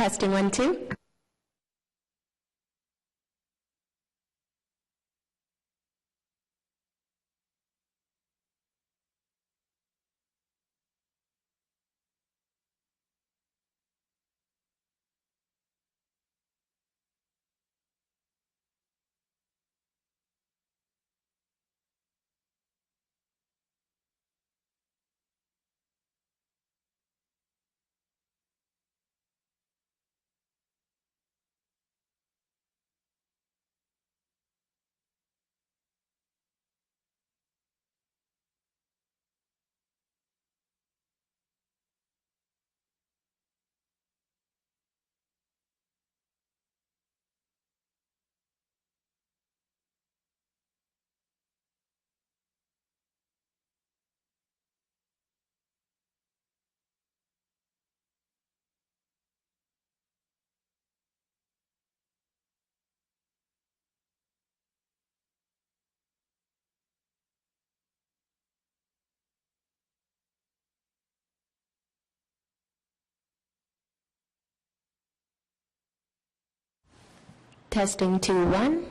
Testing 1, 2. Testing 2, 1.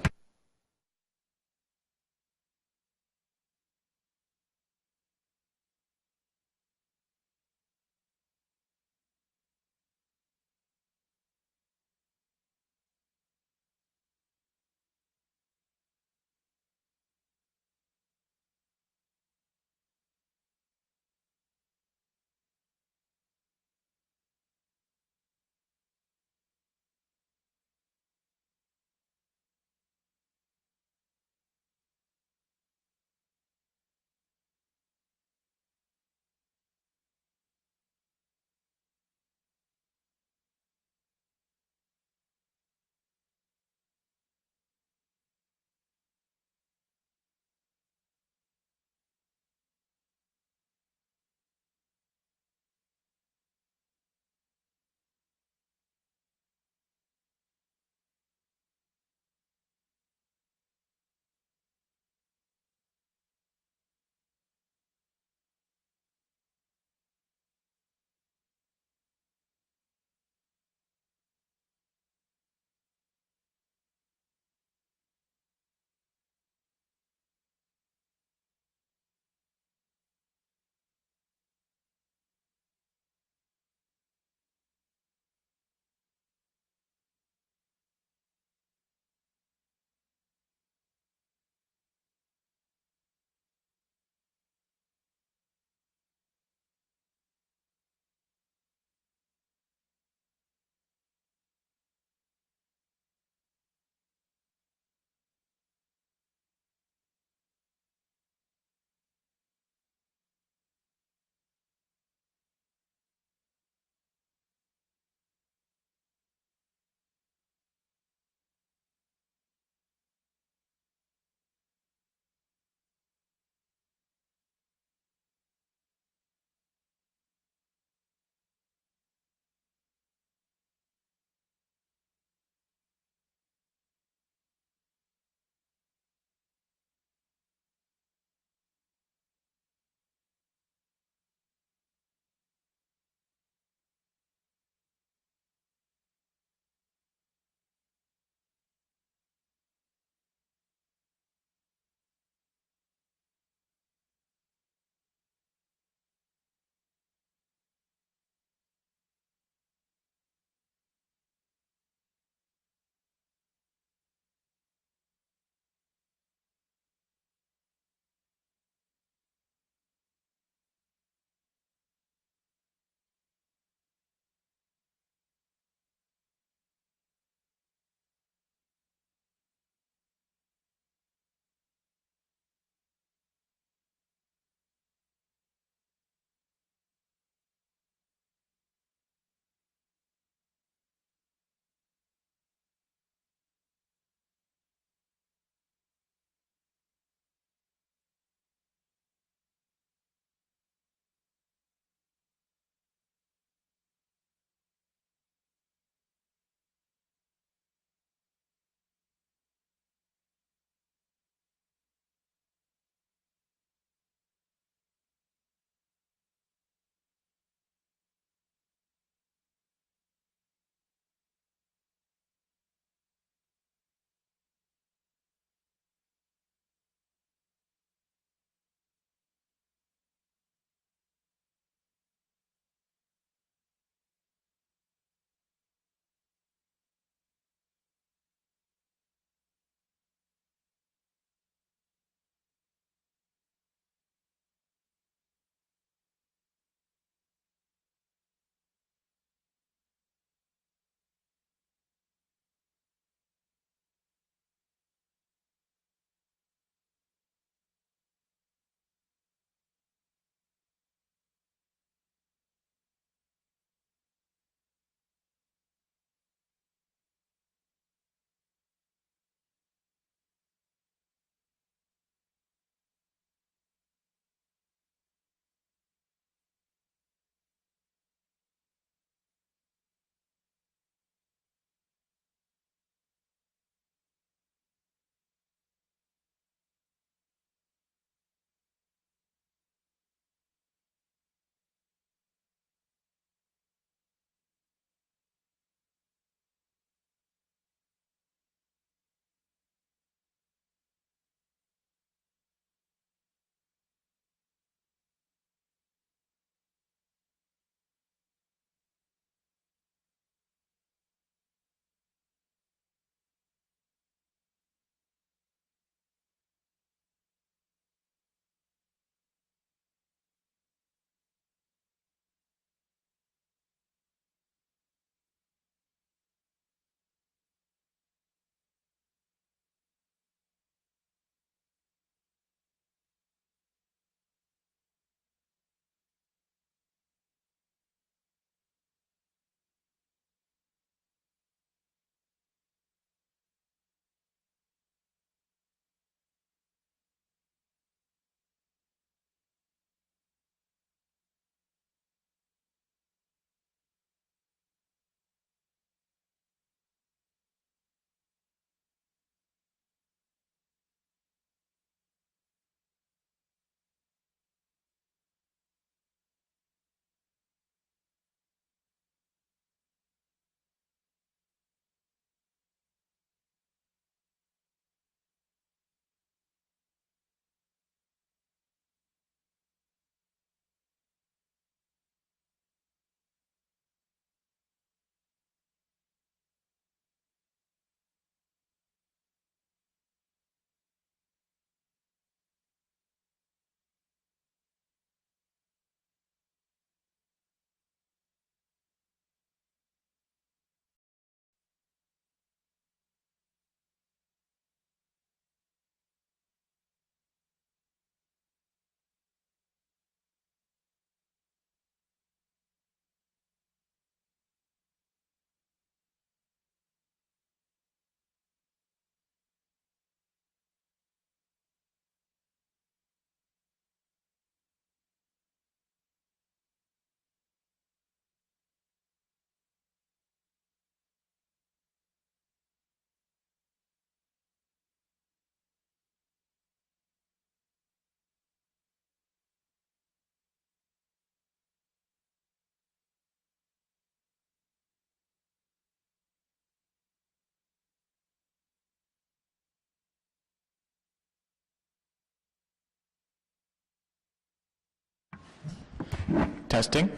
Testing.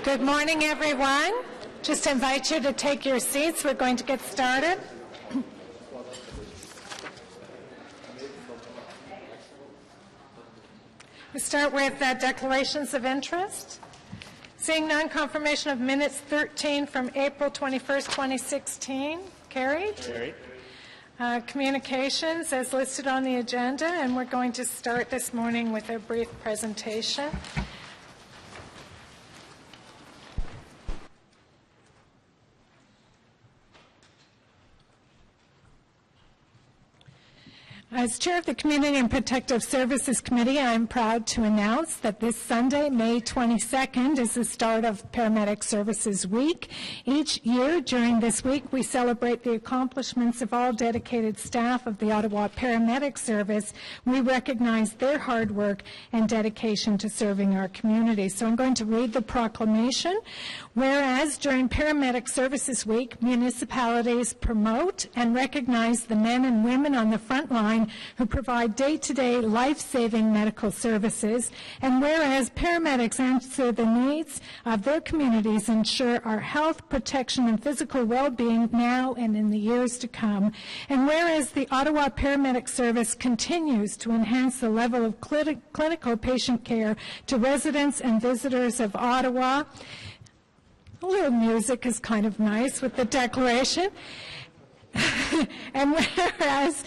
Good morning, everyone. Just invite you to take your seats. We're going to get started. We start with declarations of interest. Seeing none, confirmation of minutes 13 from April 21st, 2016. Carried. Carried. Communications as listed on the agenda, and we're going to start this morning with a brief presentation. As chair of the Community and Protective Services Committee, I am proud to announce that this Sunday, May 22nd, is the start of Paramedic Services Week. Each year during this week, we celebrate the accomplishments of all dedicated staff of the Ottawa Paramedic Service. We recognize their hard work and dedication to serving our community. So I'm going to read the proclamation. Whereas during Paramedic Services Week, municipalities promote and recognize the men and women on the front line who provide day-to-day life-saving medical services, and whereas paramedics answer the needs of their communities, ensure our health, protection, and physical well-being now and in the years to come, and whereas the Ottawa Paramedic Service continues to enhance the level of clinical patient care to residents and visitors of Ottawa. A little music is kind of nice with the declaration. And whereas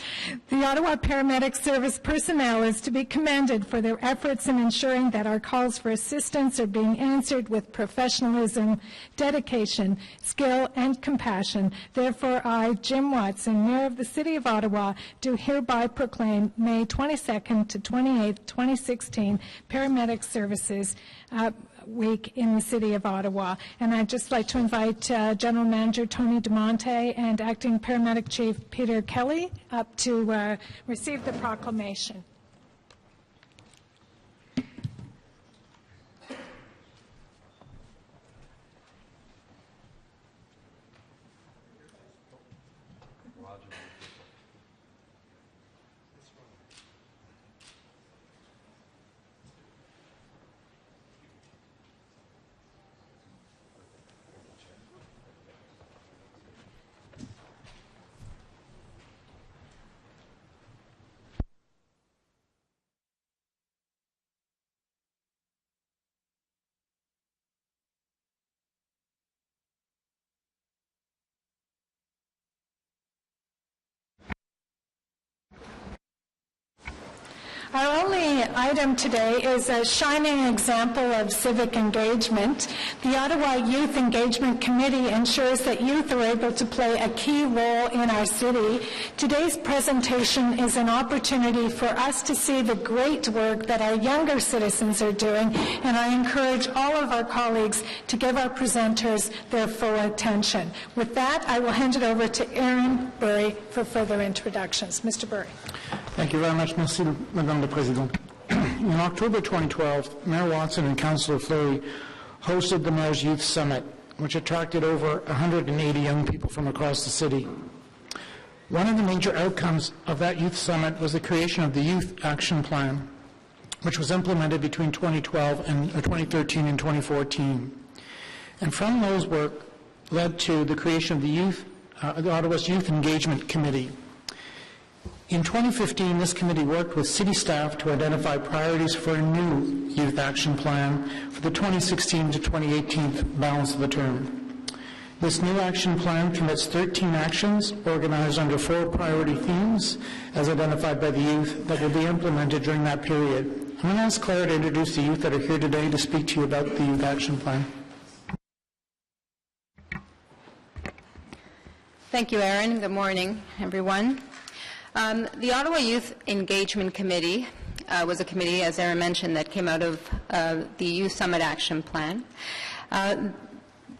the Ottawa Paramedic Service personnel is to be commended for their efforts in ensuring that our calls for assistance are being answered with professionalism, dedication, skill, and compassion. Therefore, I, Jim Watson, Mayor of the City of Ottawa, do hereby proclaim May 22nd to 28th, 2016, Paramedic Services Week in the City of Ottawa. And I'd just like to invite General Manager Tony DeMonte and Acting Paramedic Chief Peter Kelly up to receive the proclamation. Our only item today is a shining example of civic engagement. The Ottawa Youth Engagement Committee ensures that youth are able to play a key role in our city. Today's presentation is an opportunity for us to see the great work that our younger citizens are doing, and I encourage all of our colleagues to give our presenters their full attention. With that, I will hand it over to Aaron Burry for further introductions. Mr. Burry. Thank you very much, merci, Madame la Présidente. In October 2012, Mayor Watson and Councillor Fleury hosted the Mayor's Youth Summit, which attracted over 180 young people from across the city. One of the major outcomes of that youth summit was the creation of the Youth Action Plan, which was implemented between 2013 and 2014. And from those work led to the creation of the Ottawa's Youth Engagement Committee. In 2015, this committee worked with city staff to identify priorities for a new youth action plan for the 2016 to 2018 balance of the term. This new action plan commits 13 actions organized under 4 priority themes as identified by the youth that will be implemented during that period. I'm going to ask Claire to introduce the youth that are here today to speak to you about the youth action plan. Thank you, Aaron. Good morning, everyone. The Ottawa Youth Engagement Committee was a committee, as Aaron mentioned, that came out of the Youth Summit Action Plan.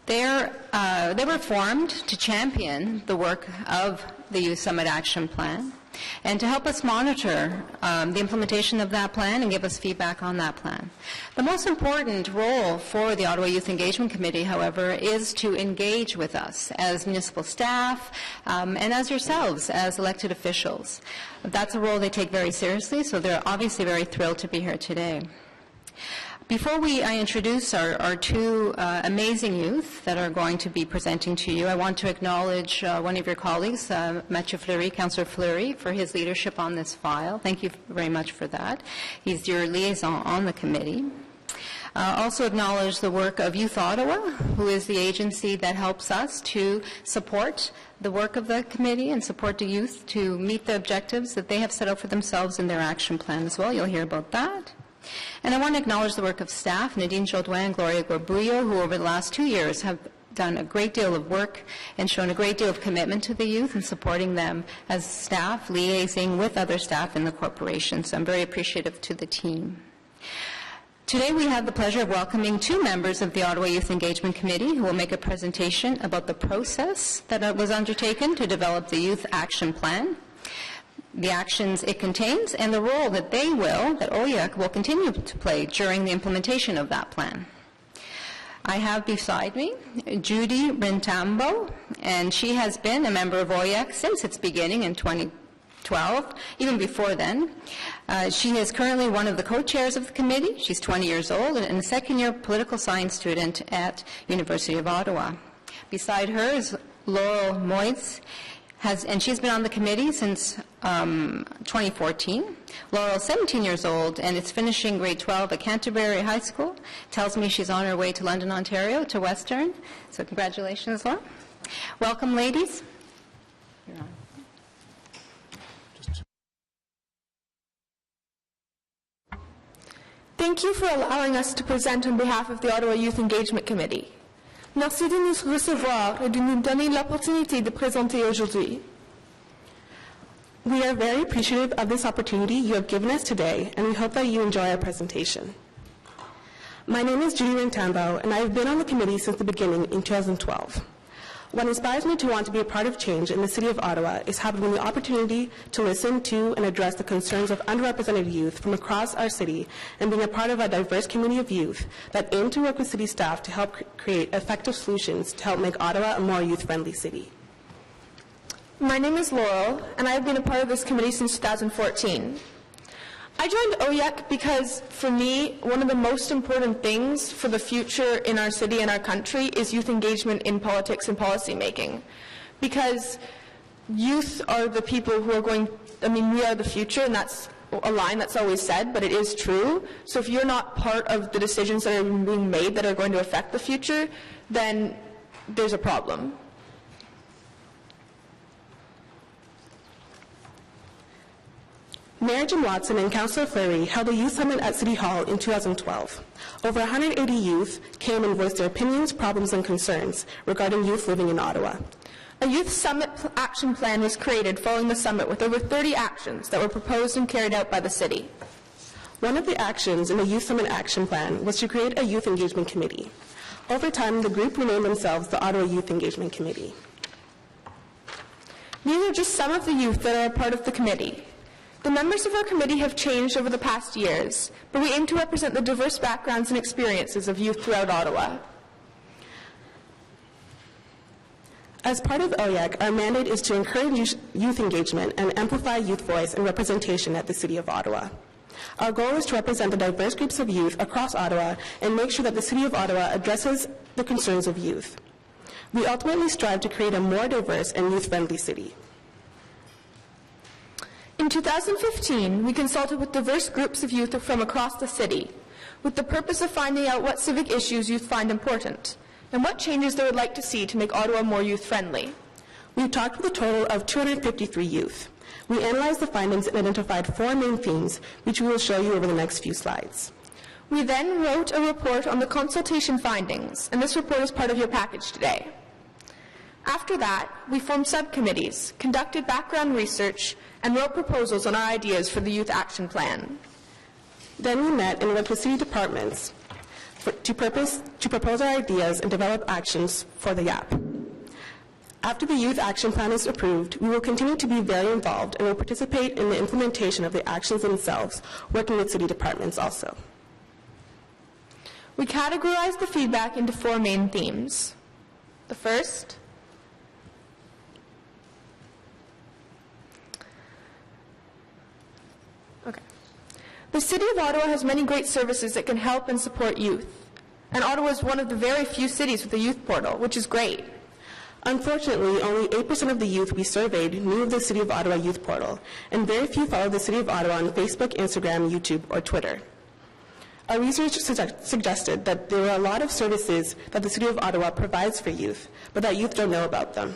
They were formed to champion the work of the Youth Summit Action Plan and to help us monitor the implementation of that plan and give us feedback on that plan. The most important role for the Ottawa Youth Engagement Committee, however, is to engage with us as municipal staff and as yourselves as elected officials. That's a role they take very seriously, so they're obviously very thrilled to be here today. Before I introduce our two amazing youth that are going to be presenting to you, I want to acknowledge one of your colleagues, Mathieu Fleury, Councillor Fleury, for his leadership on this file. Thank you very much for that. He's your liaison on the committee. Also acknowledge the work of Youth Ottawa, who is the agency that helps us to support the work of the committee and support the youth to meet the objectives that they have set out for themselves in their action plan as well. You'll hear about that. And I want to acknowledge the work of staff, Nadine Jaudoin and Gloria Gorbullo, who over the last 2 years have done a great deal of work and shown a great deal of commitment to the youth and supporting them as staff, liaising with other staff in the corporation. So I'm very appreciative to the team. Today we have the pleasure of welcoming two members of the Ottawa Youth Engagement Committee who will make a presentation about the process that was undertaken to develop the Youth Action Plan, the actions it contains, and the role that OYEC will continue to play during the implementation of that plan. I have beside me Judy Rintambo, and she has been a member of OYEC since its beginning in 2012, even before then. She is currently one of the co-chairs of the committee. She's 20 years old and a second-year political science student at University of Ottawa. Beside her is Laurel Moitz, and she's been on the committee since 2014. Laurel is 17 years old and is finishing grade 12 at Canterbury High School. Tells me she's on her way to London, Ontario, to Western. So congratulations, Laurel. Welcome, ladies. You're on. Thank you for allowing us to present on behalf of the Ottawa Youth Engagement Committee. Merci de nous recevoir et de nous donner l'opportunité de présenter aujourd'hui. We are very appreciative of this opportunity you have given us today, and we hope that you enjoy our presentation. My name is Judy Rintambo, and I have been on the committee since the beginning in 2012. What inspires me to want to be a part of change in the City of Ottawa is having the opportunity to listen to and address the concerns of underrepresented youth from across our city and being a part of a diverse community of youth that aim to work with city staff to help create effective solutions to help make Ottawa a more youth-friendly city. My name is Laurel, and I have been a part of this committee since 2014. I joined OYEC because, for me, one of the most important things for the future in our city and our country is youth engagement in politics and policy making. Because youth are the people who are we are the future, and that's a line that's always said, but it is true. So if you're not part of the decisions that are being made that are going to affect the future, then there's a problem. Mayor Jim Watson and Councillor Fleury held a youth summit at City Hall in 2012. Over 180 youth came and voiced their opinions, problems, and concerns regarding youth living in Ottawa. A youth summit action plan was created following the summit with over 30 actions that were proposed and carried out by the city. One of the actions in the Youth Summit Action Plan was to create a Youth Engagement Committee. Over time, the group renamed themselves the Ottawa Youth Engagement Committee. These are just some of the youth that are a part of the committee. The members of our committee have changed over the past years, but we aim to represent the diverse backgrounds and experiences of youth throughout Ottawa. As part of OYEC, our mandate is to encourage youth engagement and amplify youth voice and representation at the City of Ottawa. Our goal is to represent the diverse groups of youth across Ottawa and make sure that the City of Ottawa addresses the concerns of youth. We ultimately strive to create a more diverse and youth-friendly city. In 2015, we consulted with diverse groups of youth from across the city with the purpose of finding out what civic issues youth find important and what changes they would like to see to make Ottawa more youth-friendly. We talked with a total of 253 youth. We analyzed the findings and identified 4 main themes, which we will show you over the next few slides. We then wrote a report on the consultation findings, and this report is part of your package today. After that, we formed subcommittees, conducted background research, and wrote proposals on our ideas for the Youth Action Plan. Then we met and worked with city departments to propose our ideas and develop actions for the YAP. After the Youth Action Plan is approved, we will continue to be very involved and will participate in the implementation of the actions themselves, working with city departments also. We categorized the feedback into 4 main themes. The first, The City of Ottawa has many great services that can help and support youth. And Ottawa is one of the very few cities with a youth portal, which is great. Unfortunately, only 8% of the youth we surveyed knew of the City of Ottawa Youth Portal, and very few follow the City of Ottawa on Facebook, Instagram, YouTube, or Twitter. Our research suggested that there are a lot of services that the City of Ottawa provides for youth, but that youth don't know about them.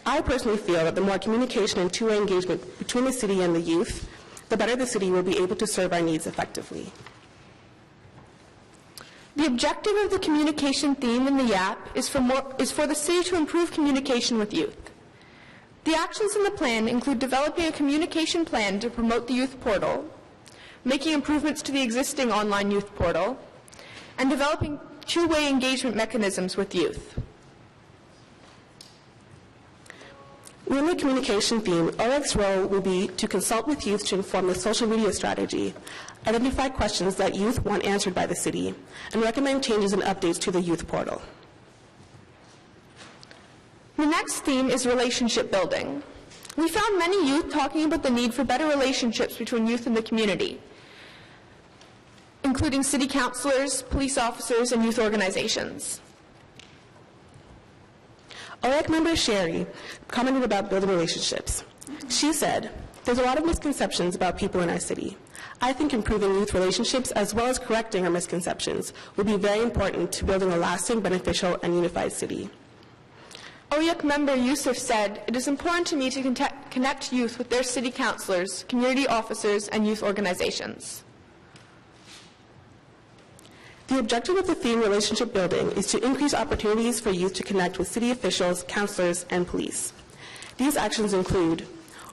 I personally feel that the more communication and two-way engagement between the city and the youth, the better the city will be able to serve our needs effectively. The objective of the communication theme in the YAP is for the city to improve communication with youth. The actions in the plan include developing a communication plan to promote the youth portal, making improvements to the existing online youth portal, and developing two-way engagement mechanisms with youth. Within the communication theme, OREC's role will be to consult with youth to inform the social media strategy, identify questions that youth want answered by the city, and recommend changes and updates to the youth portal. The next theme is relationship building. We found many youth talking about the need for better relationships between youth and the community, including city councillors, police officers, and youth organizations. OREC member Sherry commented about building relationships. She said, "There's a lot of misconceptions about people in our city. I think improving youth relationships as well as correcting our misconceptions will be very important to building a lasting, beneficial, and unified city." OYEC member Yusuf said, "It is important to me to connect youth with their city councillors, community officers, and youth organizations." The objective of the theme relationship building is to increase opportunities for youth to connect with city officials, councillors, and police. These actions include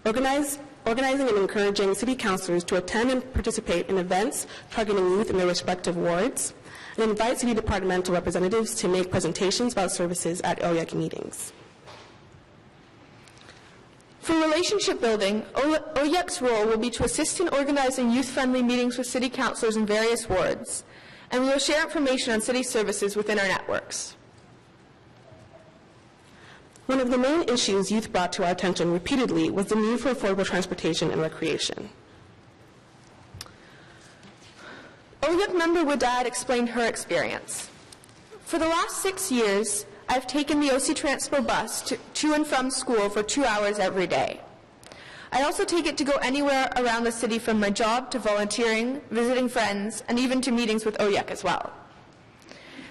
organizing and encouraging city councillors to attend and participate in events targeting youth in their respective wards, and invite city departmental representatives to make presentations about services at OYEC meetings. For relationship building, OYEC's role will be to assist in organizing youth-friendly meetings with city councillors in various wards, and we will share information on city services within our networks. One of the main issues youth brought to our attention repeatedly was the need for affordable transportation and recreation. OYEC member Wadad explained her experience. "For the last 6 years, I've taken the OC Transpo bus to and from school for 2 hours every day. I also take it to go anywhere around the city, from my job to volunteering, visiting friends, and even to meetings with OYEC as well.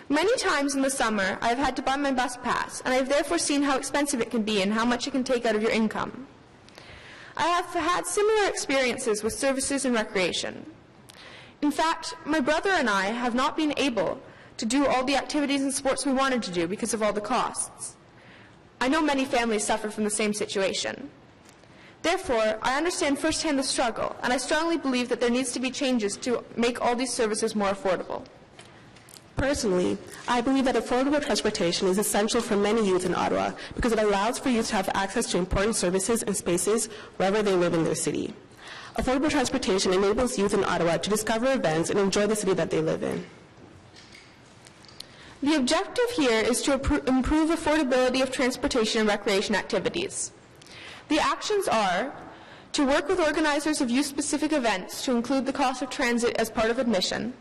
Many times in the summer, I've had to buy my bus pass, and I've therefore seen how expensive it can be and how much it can take out of your income. I have had similar experiences with services and recreation. In fact, my brother and I have not been able to do all the activities and sports we wanted to do because of all the costs. I know many families suffer from the same situation. Therefore, I understand firsthand the struggle, and I strongly believe that there needs to be changes to make all these services more affordable." Personally, I believe that affordable transportation is essential for many youth in Ottawa because it allows for youth to have access to important services and spaces wherever they live in their city. Affordable transportation enables youth in Ottawa to discover events and enjoy the city that they live in. The objective here is to improve affordability of transportation and recreation activities. The actions are to work with organizers of youth-specific events to include the cost of transit as part of admission,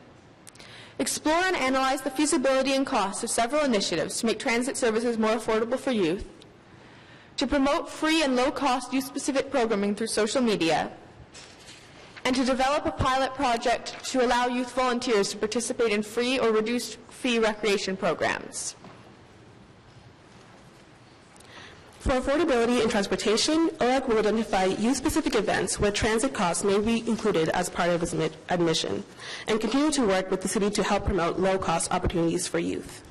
explore and analyze the feasibility and costs of several initiatives to make transit services more affordable for youth, to promote free and low-cost youth-specific programming through social media, and to develop a pilot project to allow youth volunteers to participate in free or reduced-fee recreation programs. For affordability in transportation, OREC will identify youth-specific events where transit costs may be included as part of its admission, and continue to work with the city to help promote low-cost opportunities for youth.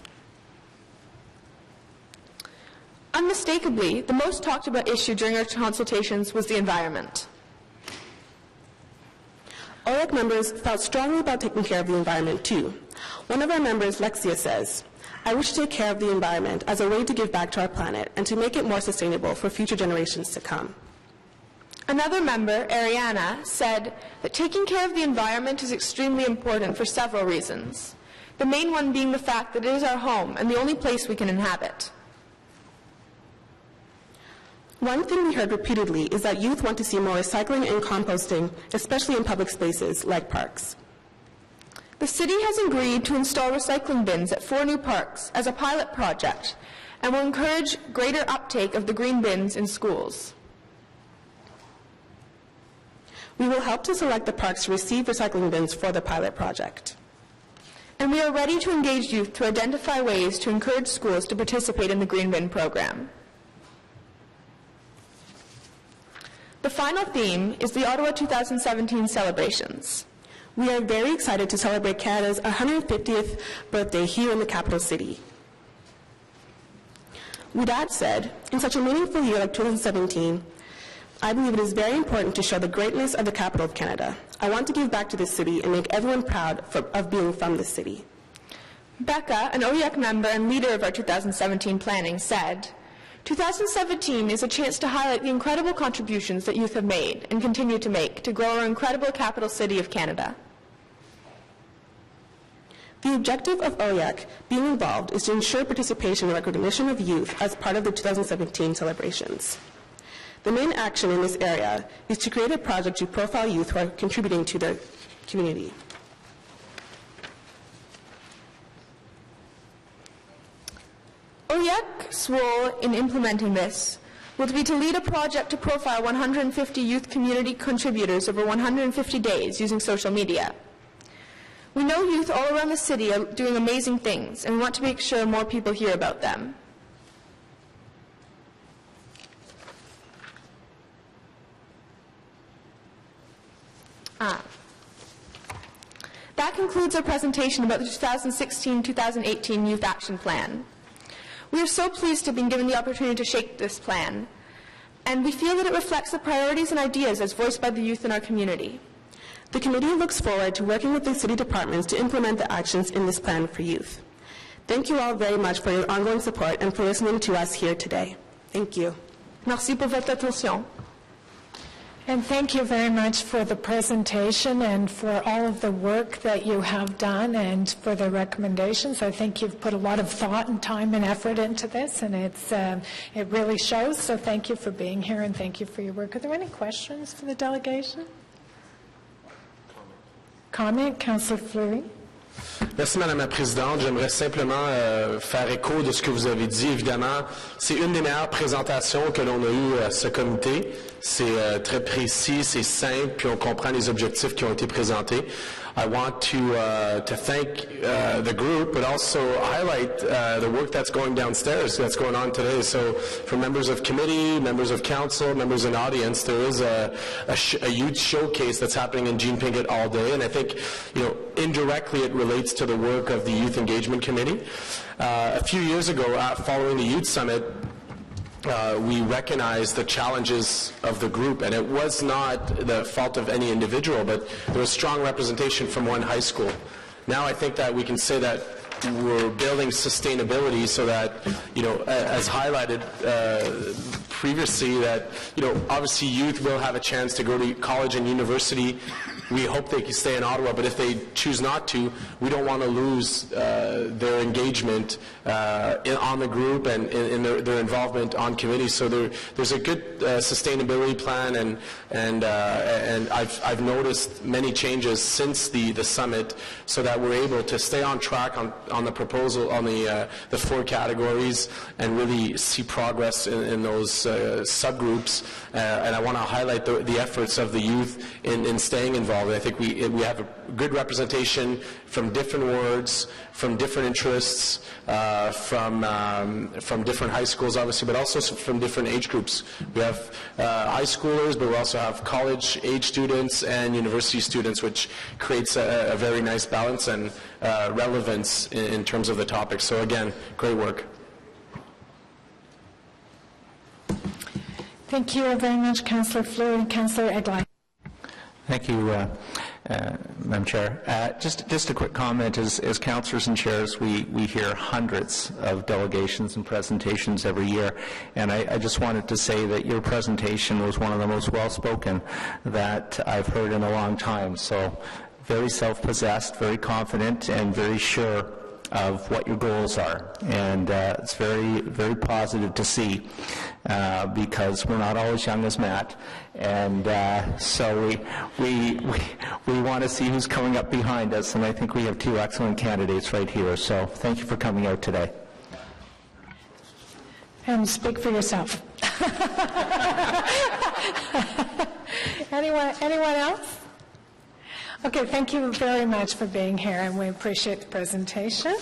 Unmistakably, the most talked about issue during our consultations was the environment. OREC members felt strongly about taking care of the environment too. One of our members, Lexia, says, "I wish to take care of the environment as a way to give back to our planet and to make it more sustainable for future generations to come." Another member, Ariana, said that taking care of the environment is extremely important for several reasons, the main one being the fact that it is our home and the only place we can inhabit. One thing we heard repeatedly is that youth want to see more recycling and composting, especially in public spaces like parks. The city has agreed to install recycling bins at 4 new parks as a pilot project and will encourage greater uptake of the green bins in schools. We will help to select the parks to receive recycling bins for the pilot project. And we are ready to engage youth to identify ways to encourage schools to participate in the green bin program. The final theme is the Ottawa 2017 celebrations. We are very excited to celebrate Canada's 150th birthday here in the capital city. With that said, in such a meaningful year like 2017, I believe it is very important to show the greatness of the capital of Canada. I want to give back to this city and make everyone proud of being from this city. Becca, an OYEC member and leader of our 2017 planning, said, 2017 is a chance to highlight the incredible contributions that youth have made and continue to make to grow our incredible capital city of Canada. The objective of OYEC being involved is to ensure participation and recognition of youth as part of the 2017 celebrations. The main action in this area is to create a project to profile youth who are contributing to their community. OYEC's role in implementing this will be to lead a project to profile 150 youth community contributors over 150 days using social media. We know youth all around the city are doing amazing things, and we want to make sure more people hear about them. That concludes our presentation about the 2016-2018 Youth Action Plan. We are so pleased to have been given the opportunity to shape this plan, and we feel that it reflects the priorities and ideas as voiced by the youth in our community. The committee looks forward to working with the city departments to implement the actions in this plan for youth. Thank you all very much for your ongoing support and for listening to us here today. Thank you. Merci pour votre attention. And thank you very much for the presentation and for all of the work that you have done and for the recommendations. I think you've put a lot of thought and time and effort into this, and it really shows. So thank you for being here and thank you for your work. Are there any questions for the delegation? Comment, Councillor Fleury. Merci, Madame la Présidente. J'aimerais simplement faire écho de ce que vous avez dit. Évidemment, c'est une des meilleures présentations que l'on a eues à ce comité. C'est très précis, c'est simple, puis on comprend les objectifs qui ont été présentés. I want to thank the group, but also highlight the work that's going downstairs, that's going on today. So for members of committee, members of council, members in audience, there is a youth showcase that's happening in Jean Pinkett all day, and I think, indirectly it relates to the work of the Youth Engagement Committee. A few years ago, following the Youth Summit, we recognized the challenges of the group, and it was not the fault of any individual, but there was strong representation from one high school. Now I think that we can say that we're building sustainability so that, as highlighted previously, that, obviously youth will have a chance to go to college and university. We hope they can stay in Ottawa, but if they choose not to, we don't want to lose their engagement on the group and in their involvement on committee. So there's a good sustainability plan, and I've noticed many changes since the summit, so that we're able to stay on track on the proposal on the 4 categories and really see progress in those subgroups. And I want to highlight the efforts of the youth in staying involved. I think we have a good representation from different wards, from different interests, from different high schools, obviously, but also from different age groups. We have high schoolers, but we also have college-age students and university students, which creates a very nice balance and relevance in terms of the topic. So again, great work. Thank you very much, Councillor Fleury. Councillor Eglai. Thank you, Madam Chair. Just a quick comment. As councillors and chairs, we hear hundreds of delegations and presentations every year, and I just wanted to say that your presentation was one of the most well-spoken that I've heard in a long time. So very self-possessed, very confident, and very sure of what your goals are. And it's very, very positive to see because we're not always young as Matt. And so we want to see who's coming up behind us, and I think we have two excellent candidates right here. So thank you for coming out today. And speak for yourself. Anyone else? Okay, thank you very much for being here, and we appreciate the presentation.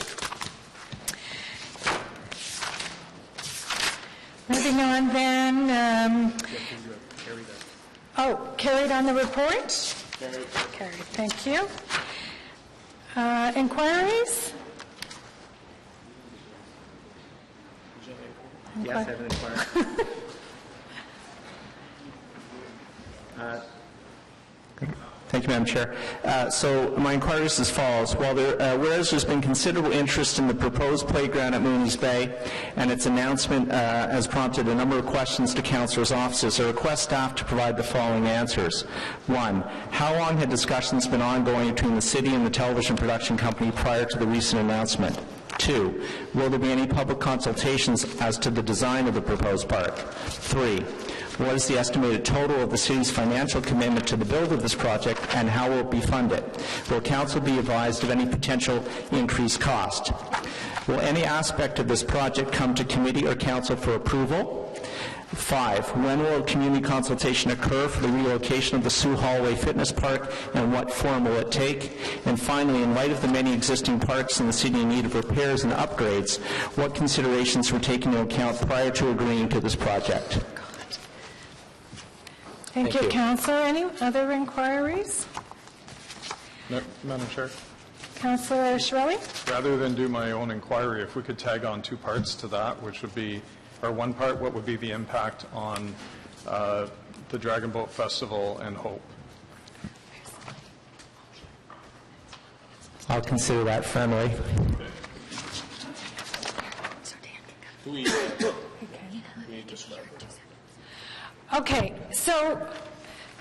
Moving on then. Carried on the report? Carried, thank you. Inquiries? Yes, I have an inquiry. Thank you, Madam Chair. So my inquiry is as follows. Whereas there's been considerable interest in the proposed playground at Mooney's Bay, and its announcement has prompted a number of questions to councillors' offices, I request staff to provide the following answers. 1, how long had discussions been ongoing between the city and the television production company prior to the recent announcement? 2, will there be any public consultations as to the design of the proposed park? 3, what is the estimated total of the city's financial commitment to the build of this project, and how will it be funded? Will council be advised of any potential increased cost? Will any aspect of this project come to committee or council for approval? 5, when will a community consultation occur for the relocation of the Sioux Hallway Fitness Park, and what form will it take? And finally, in light of the many existing parks in the city in need of repairs and upgrades, what considerations were taken into account prior to agreeing to this project? Thank you, Councillor. Any other inquiries? No, Madam Chair. Councillor Shirley? Rather than do my own inquiry, if we could tag on 2 parts to that, which would be, or one part, what would be the impact on the Dragon Boat Festival and Hope? I'll consider that friendly. Okay, so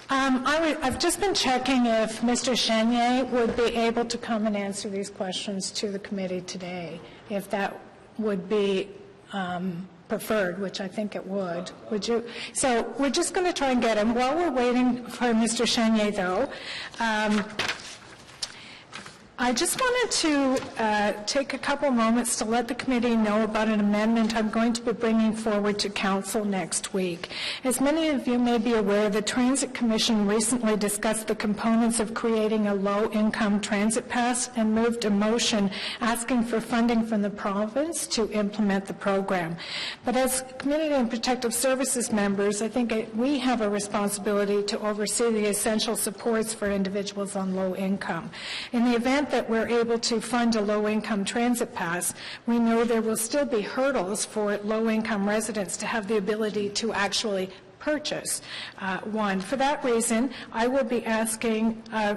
I've just been checking if Mr. Chenier would be able to come and answer these questions to the committee today, if that would be preferred, which I think it would. Would you? So we're just going to try and get him. While we're waiting for Mr. Chenier, though, I just wanted to take a couple moments to let the committee know about an amendment I'm going to be bringing forward to council next week. As many of you may be aware, the Transit Commission recently discussed the components of creating a low-income transit pass and moved a motion asking for funding from the province to implement the program. But as Community and Protective Services members, I think we have a responsibility to oversee the essential supports for individuals on low income. In the event that we're able to fund a low-income transit pass, we know there will still be hurdles for low-income residents to have the ability to actually purchase one. For that reason, I will be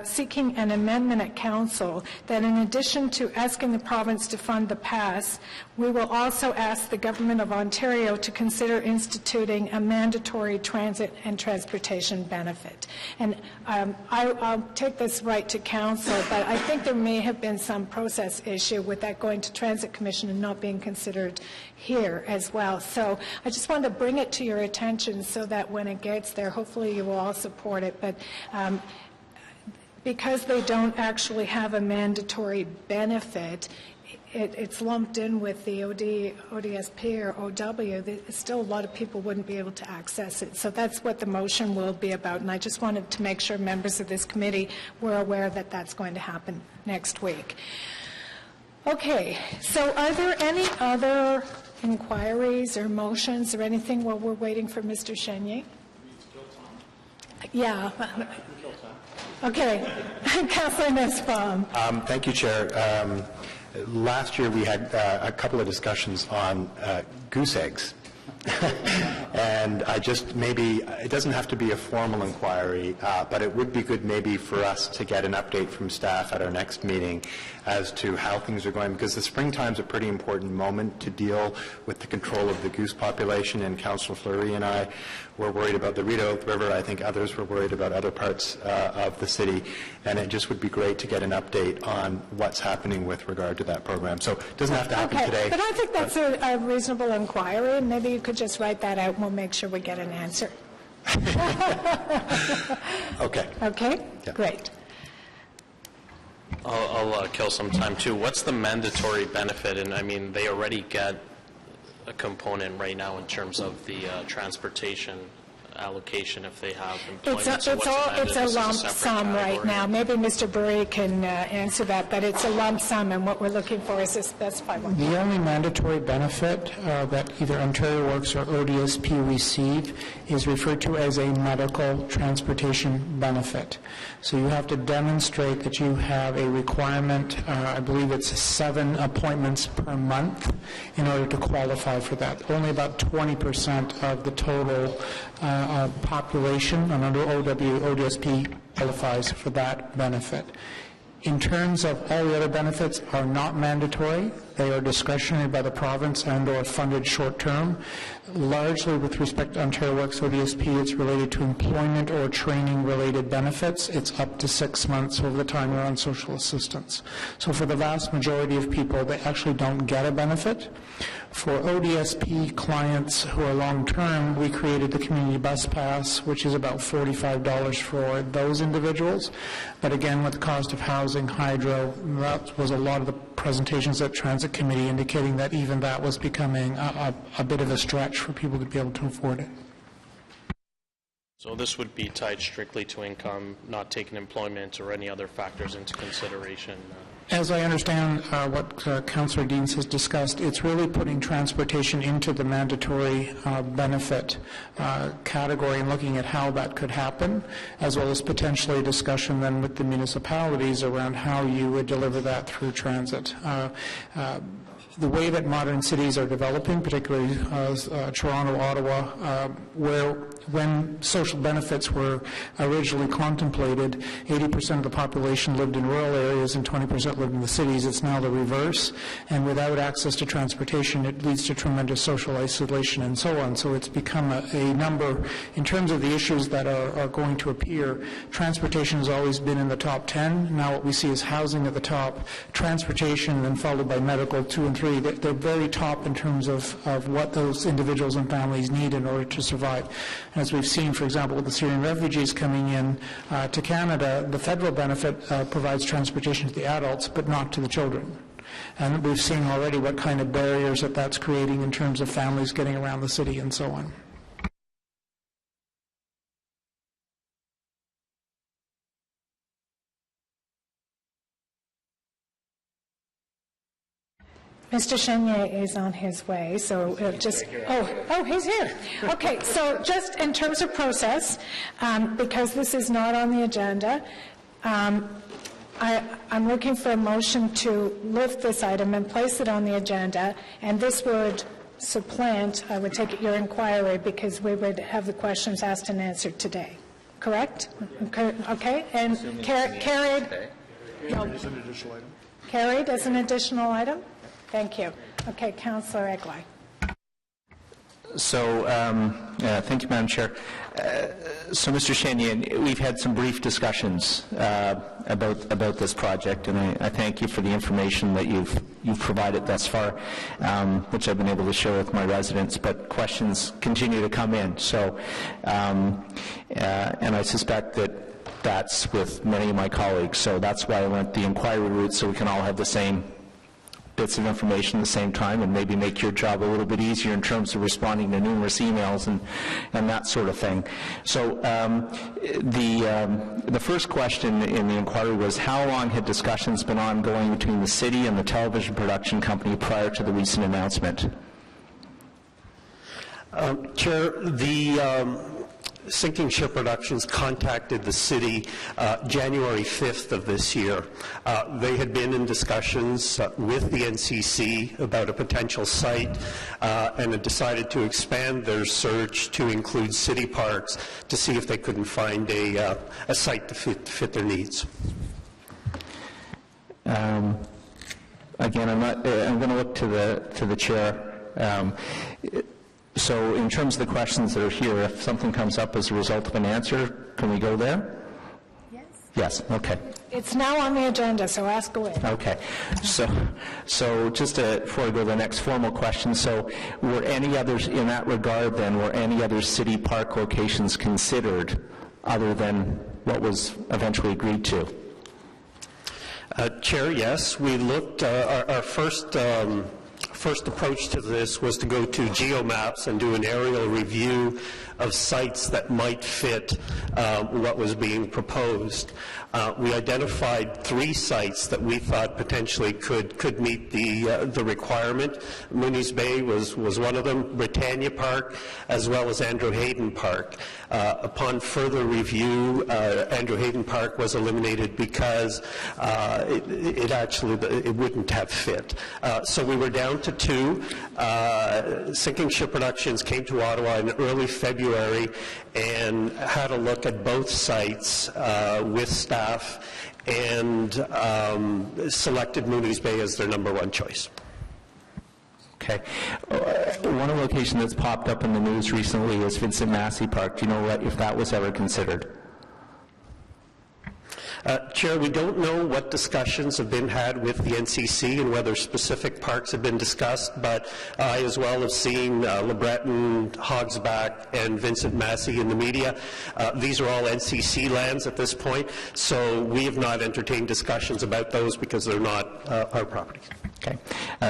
seeking an amendment at Council that in addition to asking the province to fund the pass, we will also ask the Government of Ontario to consider instituting a mandatory transit and transportation benefit. And I'll take this right to Council, but I think there may have been some process issue with that going to Transit Commission and not being considered here as well. So I just wanted to bring it to your attention so that when it gets there, hopefully you will all support it. But because they don't actually have a mandatory benefit, it's lumped in with the ODSP or OW. Still, a lot of people wouldn't be able to access it. So that's what the motion will be about. And I just wanted to make sure members of this committee were aware that that's going to happen next week. Okay, so are there any other inquiries or motions or anything while we're waiting for Mr. Chenier? Yeah. Okay. Councillor Nussbaum. Thank you, Chair. Last year we had a couple of discussions on goose eggs And I just maybe, it doesn't have to be a formal inquiry, but it would be good maybe for us to get an update from staff at our next meeting as to how things are going, because the springtime's a pretty important moment to deal with the control of the goose population, and Councillor Fleury and I were worried about the Rideau River. I think others were worried about other parts of the city, and it just would be great to get an update on what's happening with regard to that program. So it doesn't have to happen today. But I think that's a reasonable inquiry, and maybe you could just write that out and we'll make sure we get an answer. Okay. Okay? Yeah. Great. I'll kill some time too. What's the mandatory benefit? And I mean, they already get a component right now in terms of the transportation allocation if they have employment. It's a lump sum right now. Maybe Mr. Burry can answer that, but it's a lump sum, and what we're looking for is to specify one. The only mandatory benefit that either Ontario Works or ODSP receive is referred to as a medical transportation benefit. So you have to demonstrate that you have a requirement, I believe it's 7 appointments per month in order to qualify for that. Only about 20% of the total population under ODSP qualifies for that benefit. In terms of all the other benefits are not mandatory. They are discretionary by the province and or funded short-term. Largely with respect to Ontario Works ODSP, it's related to employment or training-related benefits. It's up to 6 months over the time you're on social assistance. So for the vast majority of people, they actually don't get a benefit. For ODSP clients who are long-term, we created the Community Bus Pass, which is about $45 for those individuals. But again, with the cost of housing, hydro, that was a lot of the presentations at Transit Committee indicating that even that was becoming a bit of a stretch for people to be able to afford it. So this would be tied strictly to income, not taking employment or any other factors into consideration? As I understand what Councillor Deans has discussed, it's really putting transportation into the mandatory benefit category and looking at how that could happen, as well as potentially a discussion then with the municipalities around how you would deliver that through transit. The way that modern cities are developing, particularly Toronto, Ottawa, where when social benefits were originally contemplated, 80% of the population lived in rural areas and 20% lived in the cities. It's now the reverse, and without access to transportation, it leads to tremendous social isolation and so on. So it's become a number, in terms of the issues that are going to appear, transportation has always been in the top 10. Now what we see is housing at the top, transportation, and followed by medical, 2 and 3. They're very top in terms of what those individuals and families need in order to survive. As we've seen, for example, with the Syrian refugees coming in to Canada, the federal benefit provides transportation to the adults, but not to the children. And we've seen already what kind of barriers that's creating in terms of families getting around the city and so on. Mr. Chenier is on his way, so just, he's here. Okay, so just in terms of process, because this is not on the agenda, I'm looking for a motion to lift this item and place it on the agenda, and this would supplant, I would take it, your inquiry, because we would have the questions asked and answered today. Correct? Okay, and carried? Carried as an additional item? Thank you. Okay, Councillor Egley. So, thank you, Madam Chair. So, Mr. Chenier, we've had some brief discussions about this project, and I thank you for the information that you've provided thus far, which I've been able to share with my residents. But questions continue to come in. So, and I suspect that that's with many of my colleagues. So that's why I went the inquiry route, so we can all have the same bits of information at the same time and maybe make your job a little bit easier in terms of responding to numerous emails and that sort of thing. So the first question in the inquiry was, how long had discussions been ongoing between the city and the television production company prior to the recent announcement? Chair, Sinking Ship Productions contacted the city January 5th of this year. They had been in discussions with the NCC about a potential site and had decided to expand their search to include city parks to see if they couldn't find a site to fit their needs. Again, I'm going to look to the chair. So in terms of the questions that are here, if something comes up as a result of an answer, can we go there? Yes. Yes, okay. It's now on the agenda, so ask away. Okay. So just before I go to the next formal question, so were any others, in that regard then, were any other city park locations considered other than what was eventually agreed to? Chair, yes. We looked, our first approach to this was to go to GeoMaps and do an aerial review of sites that might fit what was being proposed. We identified 3 sites that we thought potentially could meet the requirement. Mooney's Bay was one of them, Britannia Park, as well as Andrew Hayden Park. Upon further review, Andrew Hayden Park was eliminated because it wouldn't have fit. So we were down to 2. Sinking Ship Productions came to Ottawa in early February and had a look at both sites with staff and selected Mooney's Bay as their #1 choice. Okay. One location that's popped up in the news recently is Vincent Massey Park. Do you know if that was ever considered? Chair, we don't know what discussions have been had with the NCC and whether specific parks have been discussed, but I as well have seen LeBreton, Hogsback, and Vincent Massey in the media. These are all NCC lands at this point, so we have not entertained discussions about those because they're not our properties. Okay.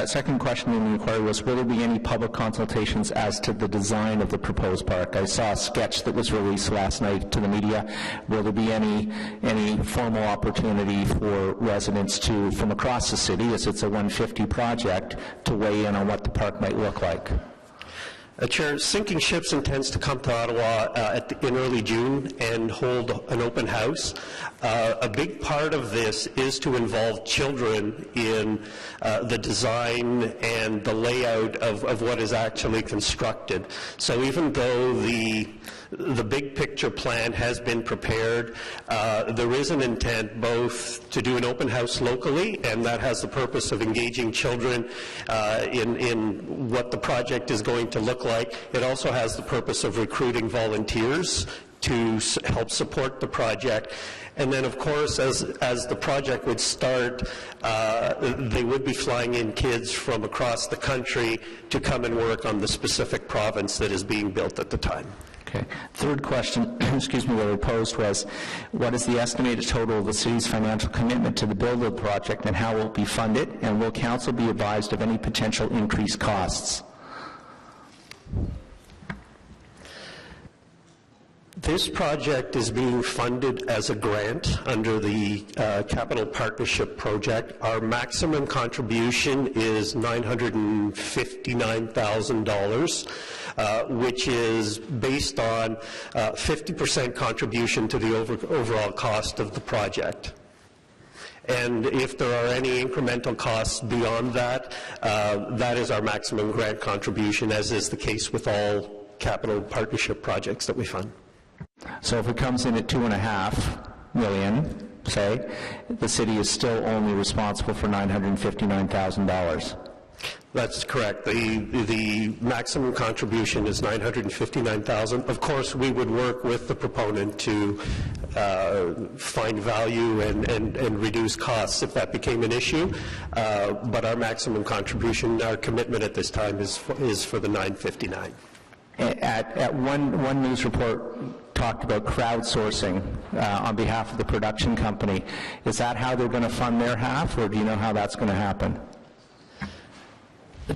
Second question in the inquiry was, will there be any public consultations as to the design of the proposed park? I saw a sketch that was released last night to the media. Will there be any formal opportunity for residents from across the city, as it's a 150 project, to weigh in on what the park might look like? Chair, Sinking Ships intends to come to Ottawa in early June and hold an open house. A big part of this is to involve children in the design and the layout of what is actually constructed. So even though the big picture plan has been prepared, there is an intent both to do an open house locally, and that has the purpose of engaging children in what the project is going to look like. It also has the purpose of recruiting volunteers to help support the project. And then, of course, as the project would start, they would be flying in kids from across the country to come and work on the specific province that is being built at the time. Okay. Third question, excuse me, that I posed was, what is the estimated total of the city's financial commitment to the build of the project, and how will it be funded, and will council be advised of any potential increased costs? This project is being funded as a grant under the Capital Partnership Project. Our maximum contribution is $959,000, which is based on 50% contribution to the overall cost of the project. And if there are any incremental costs beyond that, that is our maximum grant contribution, as is the case with all capital partnership projects that we fund. So if it comes in at $2.5 million, say, the city is still only responsible for $959,000. That's correct. The maximum contribution is $959,000. Of course, we would work with the proponent to find value and reduce costs if that became an issue. But our maximum contribution, our commitment at this time is for the $959,000. At one news report talked about crowdsourcing on behalf of the production company. Is that how they're going to fund their half, or do you know how that's going to happen?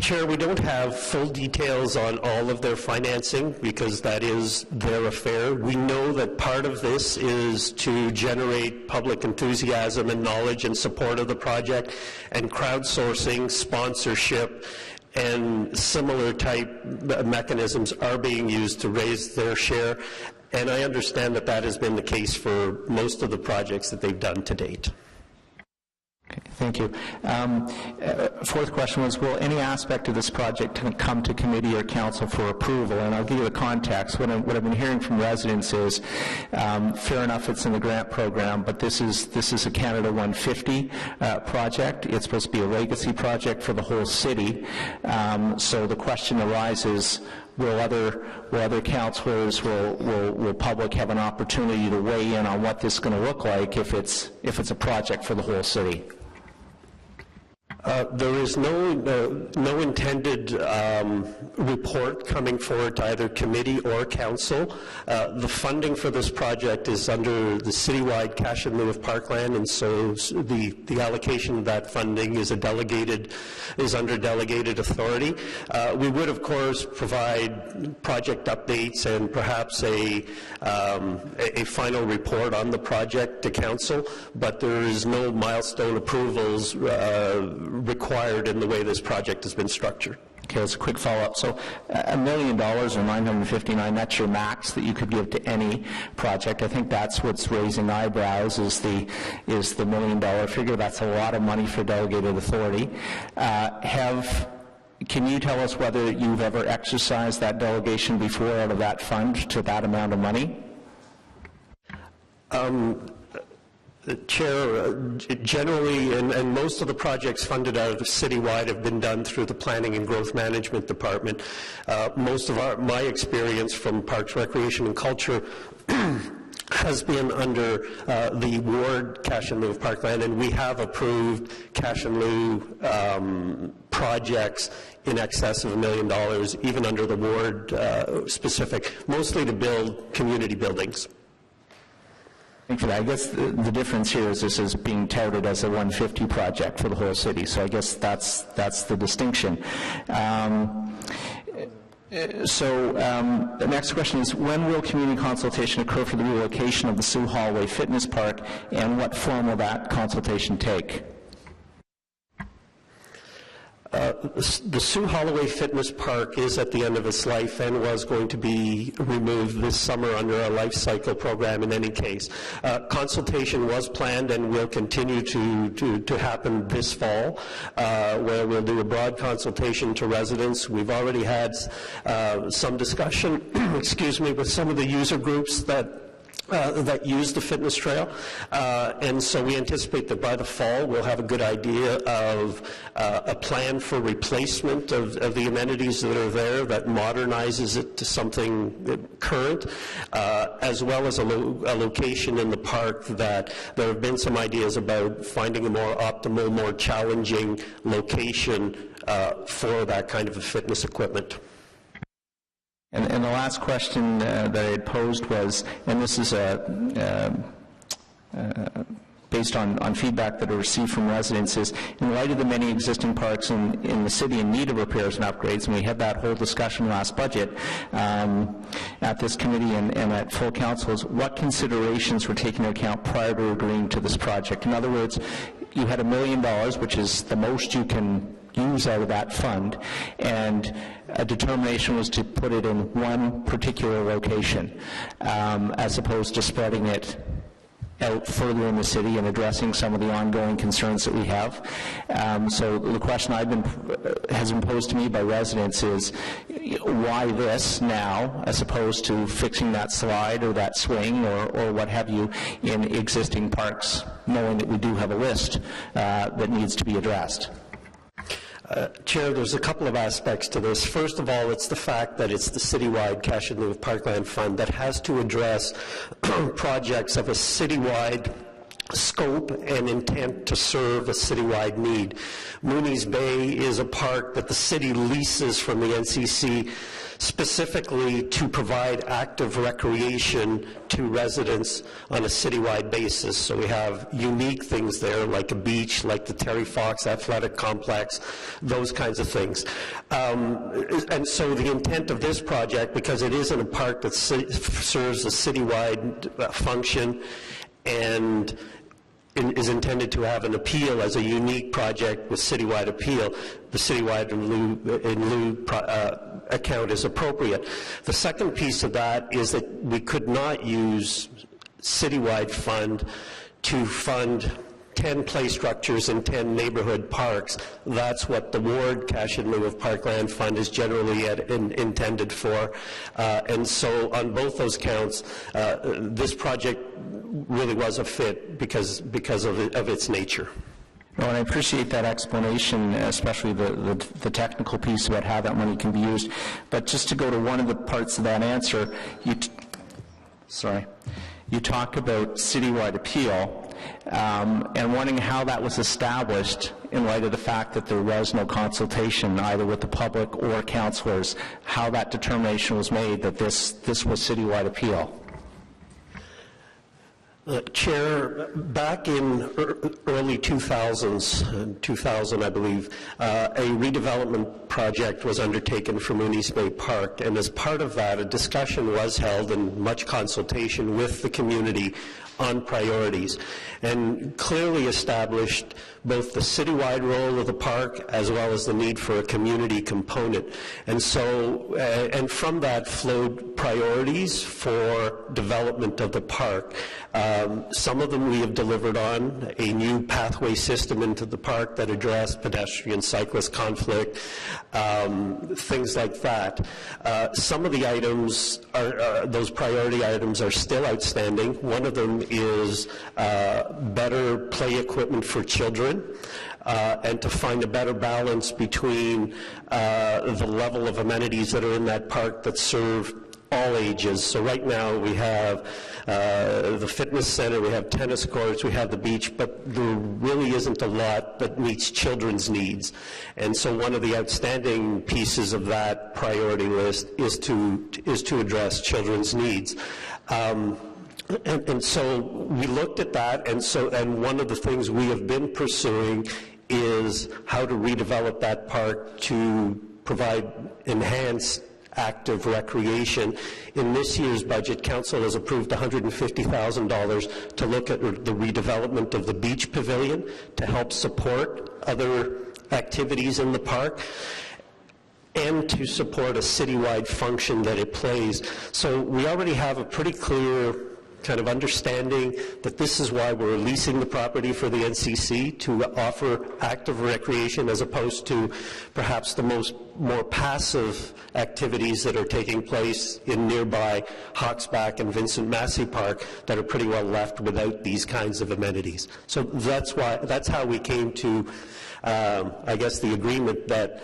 Chair, we don't have full details on all of their financing because that is their affair. We know that part of this is to generate public enthusiasm and knowledge and support of the project, and crowdsourcing, sponsorship, and similar type mechanisms are being used to raise their share, and I understand that that has been the case for most of the projects that they've done to date. Okay, thank you. Fourth question was, will any aspect of this project come to committee or council for approval? And I'll give you the context. What I've been hearing from residents is, fair enough, it's in the grant program, but this is a Canada 150 project. It's supposed to be a legacy project for the whole city. So the question arises, will other councillors, will public have an opportunity to weigh in on what this is going to look like if it's a project for the whole city? There is no intended report coming forward to either committee or council. The funding for this project is under the citywide cash in lieu of parkland, and so the allocation of that funding is under delegated authority. We would, of course, provide project updates and perhaps a final report on the project to council, but there is no milestone approvals required in the way this project has been structured. Okay, that's a quick follow-up. So $1 million or $959, that's your max that you could give to any project. I think that's what's raising eyebrows is the $1 million figure. That's a lot of money for delegated authority. Can you tell us whether you've ever exercised that delegation before out of that fund to that amount of money? Chair, generally, and most of the projects funded out of citywide have been done through the Planning and Growth Management Department. Most of my experience from Parks, Recreation and Culture has been under the ward cash in lieu of parkland, and we have approved cash in lieu projects in excess of $1 million, even under the ward specific, mostly to build community buildings. Thank you. I guess the difference here is this is being touted as a 150 project for the whole city, so I guess that's the distinction. The next question is, when will community consultation occur for the relocation of the Sioux Holloway Fitness Park, and what form will that consultation take? The Sioux Holloway Fitness Park is at the end of its life and was going to be removed this summer under a life cycle program in any case. Consultation was planned and will continue to happen this fall, where we'll do a broad consultation to residents. We've already had some discussion, excuse me, with some of the user groups that use the fitness trail, and so we anticipate that by the fall we'll have a good idea of a plan for replacement of the amenities that are there that modernizes it to something current, as well as a location in the park that there have been some ideas about finding a more optimal, more challenging location for that kind of a fitness equipment. And the last question that I had posed was, and this is based on feedback that I received from residents, is in light of the many existing parks in the city in need of repairs and upgrades, and we had that whole discussion last budget at this committee and at full council, is what considerations were taken into account prior to agreeing to this project? In other words, you had $1 million, which is the most you can use out of that fund, and a determination was to put it in one particular location, as opposed to spreading it out further in the city and addressing some of the ongoing concerns that we have. So the question has been posed to me by residents is, why this now, as opposed to fixing that slide or that swing or what have you in existing parks, knowing that we do have a list that needs to be addressed? Chair, there's a couple of aspects to this. First of all, it's the fact that it's the citywide cash in lieu of parkland fund that has to address projects of a citywide scope and intent to serve a citywide need. Mooney's Bay is a park that the city leases from the NCC specifically to provide active recreation to residents on a citywide basis. So we have unique things there, like a beach, like the Terry Fox Athletic Complex, those kinds of things. And so the intent of this project, because it is in a park that serves a citywide function, and is intended to have an appeal as a unique project with citywide appeal. The citywide in lieu account is appropriate. The second piece of that is that we could not use citywide fund to fund 10 play structures and 10 neighborhood parks. That's what the ward cash in lieu of parkland fund is generally intended for. And so on both those counts, this project really was a fit because of its nature. No, and I appreciate that explanation, especially the technical piece about how that money can be used. But just to go to one of the parts of that answer, you talk about citywide appeal, and wondering how that was established in light of the fact that there was no consultation either with the public or councillors, how that determination was made that this was citywide appeal. Chair, back in early 2000s, 2000 I believe, a redevelopment project was undertaken for Mooney's Bay Park, and as part of that a discussion was held and much consultation with the community on priorities, and clearly established both the citywide role of the park as well as the need for a community component. And so, and from that flowed priorities for development of the park. Some of them we have delivered on, a new pathway system into the park that addressed pedestrian cyclist conflict, things like that. Some of the items, those priority items are still outstanding. One of them is better play equipment for children, and to find a better balance between the level of amenities that are in that park that serve all ages. So right now we have the fitness center, we have tennis courts, we have the beach, but there really isn't a lot that meets children's needs. And so one of the outstanding pieces of that priority list is to address children's needs. And so we looked at that, and one of the things we have been pursuing is how to redevelop that park to provide enhanced active recreation. In this year's budget, Council has approved $150,000 to look at the redevelopment of the beach pavilion to help support other activities in the park, and to support a citywide function that it plays. So we already have a pretty clear kind of understanding that this is why we're leasing the property for the NCC, to offer active recreation as opposed to perhaps the more passive activities that are taking place in nearby Hawksback and Vincent Massey Park that are pretty well left without these kinds of amenities. So that's how we came to I guess the agreement that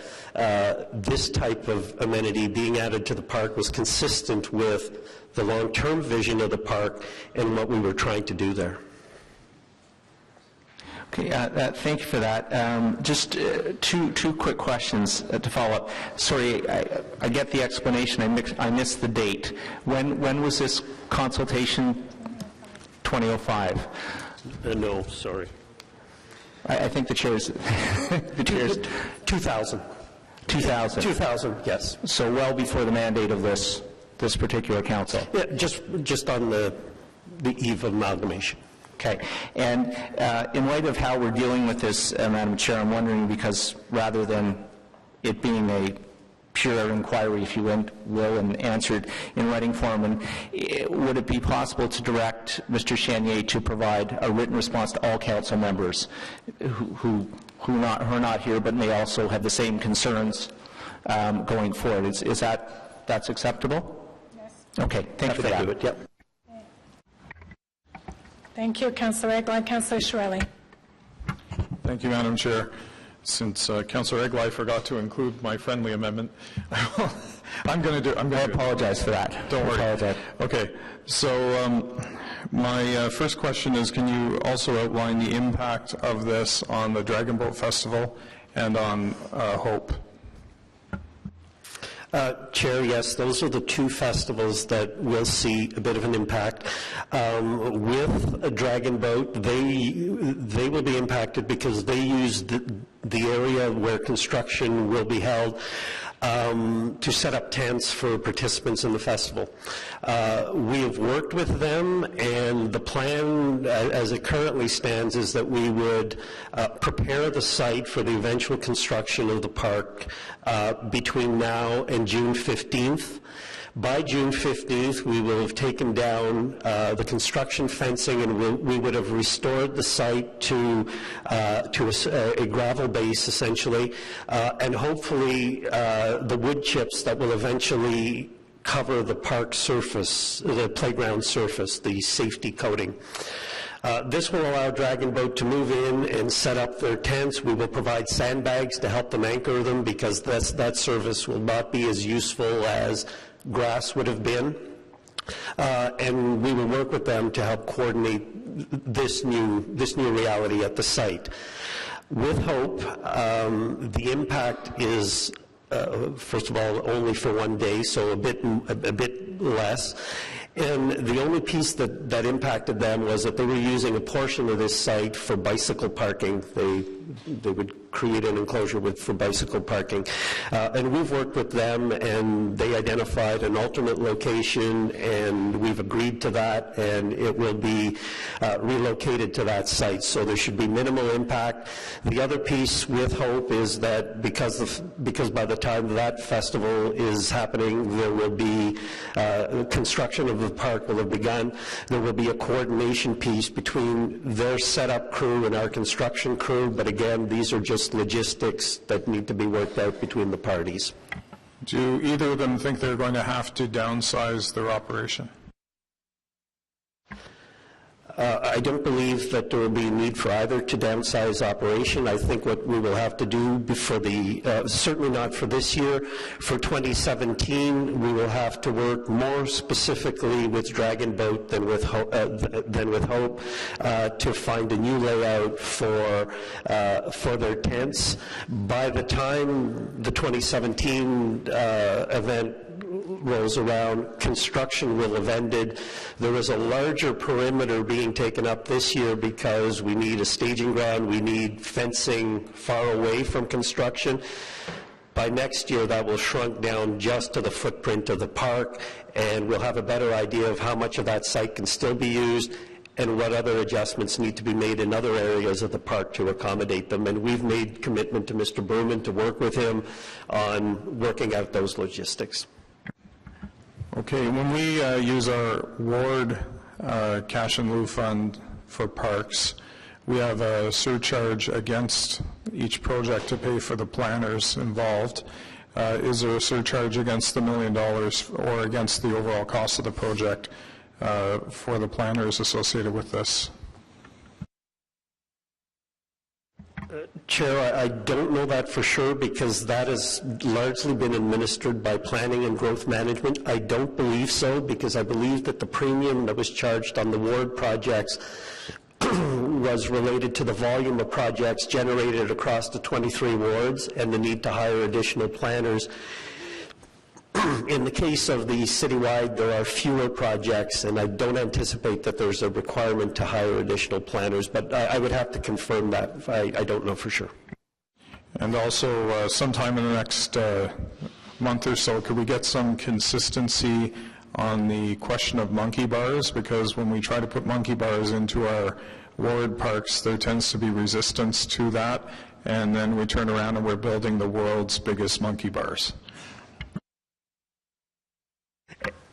this type of amenity being added to the park was consistent with the long-term vision of the park and what we were trying to do there. Okay, thank you for that. Just two quick questions to follow up. Sorry, I get the explanation. I missed the date. When was this consultation? 2005. No, sorry. I think the chair's 2000. 2000. 2000, yes. So well before the mandate of this particular council. Yeah, just on the eve of amalgamation. Okay. And in light of how we're dealing with this, Madam Chair, I'm wondering, because rather than it being a pure inquiry, if you will, and answered in writing form, and would it be possible to direct Mr. Chenier to provide a written response to all council members who are not here but may also have the same concerns going forward? Is that's acceptable? Yes. Okay. Thank you for that. Do it, yep. Thank you, Councillor Egli. Councillor Shirelli. Thank you, Madam Chair. Since Councillor Egli forgot to include my friendly amendment, I'm going to do. I apologize for that. Don't worry. Apologize. Okay. So my first question is: can you also outline the impact of this on the Dragon Boat Festival and on Hope? Chair, yes, those are the two festivals that will see a bit of an impact. With a Dragon Boat, they will be impacted because they use the area where construction will be held, to set up tents for participants in the festival. We have worked with them, and the plan as it currently stands is that we would prepare the site for the eventual construction of the park between now and June 15th. By June 15th, we will have taken down the construction fencing, and we would have restored the site to a gravel base, essentially, and hopefully the wood chips that will eventually cover the park surface, the playground surface, the safety coating. This will allow Dragon Boat to move in and set up their tents. We will provide sandbags to help them anchor them, because that surface will not be as useful as grass would have been. And we will work with them to help coordinate this new reality at the site. With hope, the impact is first of all only for one day, so a bit less. And the only piece that impacted them was that they were using a portion of this site for bicycle parking. They would create an enclosure for bicycle parking. And we've worked with them, and they identified an alternate location, and we've agreed to that, and it will be relocated to that site. So there should be minimal impact. The other piece with hope is that because by the time that festival is happening, there will be construction of the park will have begun. There will be a coordination piece between their setup crew and our construction crew, but again, these are just logistics that need to be worked out between the parties. Do either of them think they're going to have to downsize their operation? I don't believe that there will be a need for either to downsize operation. I think what we will have to do for certainly not for this year, for 2017, we will have to work more specifically with Dragon Boat than with Hope to find a new layout for their tents. By the time the 2017 event rolls around, construction will have ended. There is a larger perimeter being taken up this year because we need a staging ground, we need fencing far away from construction. By next year, that will shrunk down just to the footprint of the park, and we'll have a better idea of how much of that site can still be used and what other adjustments need to be made in other areas of the park to accommodate them. And we've made commitment to Mr. Berman to work with him on working out those logistics. Okay, when we use our ward cash in lieu fund for parks, we have a surcharge against each project to pay for the planners involved. Is there a surcharge against the $1 million or against the overall cost of the project for the planners associated with this? Chair, I don't know that for sure because that has largely been administered by planning and growth management. I don't believe so because I believe that the premium that was charged on the ward projects was related to the volume of projects generated across the 23 wards and the need to hire additional planners. In the case of the citywide, there are fewer projects, and I don't anticipate that there's a requirement to hire additional planners, but I would have to confirm that. I don't know for sure. And also, sometime in the next month or so, could we get some consistency on the question of monkey bars? Because when we try to put monkey bars into our ward parks, there tends to be resistance to that, and then we turn around and we're building the world's biggest monkey bars.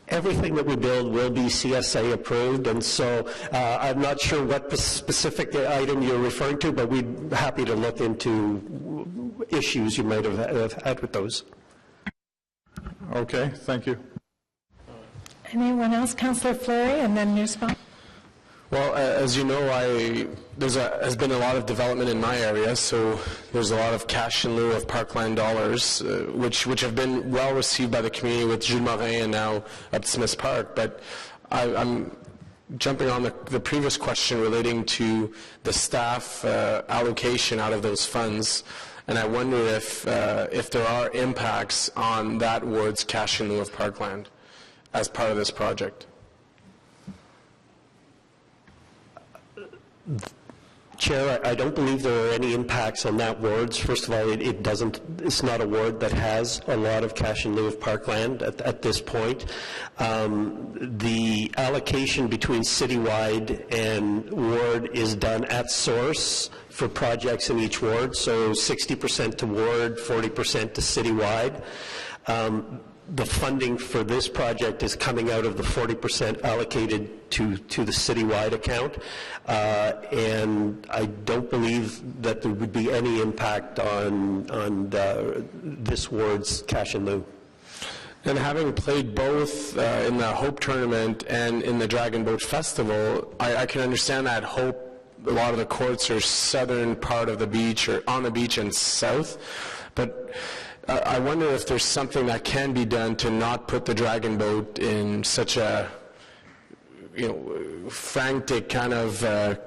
Everything that we build will be CSA approved, and so I'm not sure what specific item you're referring to, but we'd be happy to look into issues you might have had with those. Okay, thank you. Anyone else? Councillor Fleury, and then Newspaper. Well, as you know, has been a lot of development in my area, so there's a lot of cash in lieu of parkland dollars, which have been well received by the community with Jules Morin and now up to Smith Park. But I'm jumping on the previous question relating to the staff allocation out of those funds, and I wonder if there are impacts on that ward's cash in lieu of parkland as part of this project. Chair, I don't believe there are any impacts on that wards. First of all, it's not a ward that has a lot of cash in lieu of parkland at this point. The allocation between citywide and ward is done at source for projects in each ward, so 60% to ward, 40% to citywide. The funding for this project is coming out of the 40% allocated to the citywide account, and I don't believe that there would be any impact on this ward's cash in lieu. And having played both in the Hope Tournament and in the Dragon Boat Festival, I can understand that Hope, a lot of the courts are southern part of the beach or on the beach and south, but I wonder if there's something that can be done to not put the Dragon Boat in such a, frantic kind of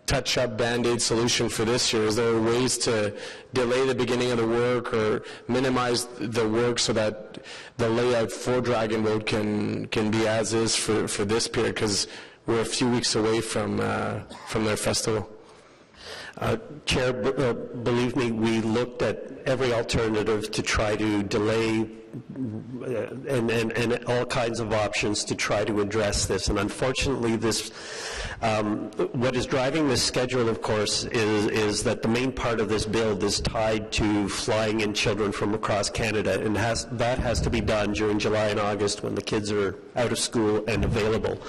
touch-up Band-Aid solution for this year. Is there ways to delay the beginning of the work or minimize the work so that the layout for Dragon Boat can be as is for this period? Because we're a few weeks away from their festival. Chair, believe me, we looked at every alternative to try to delay and all kinds of options to try to address this. And unfortunately, this what is driving this schedule, of course, is that the main part of this build is tied to flying in children from across Canada, and that has to be done during July and August when the kids are out of school and available.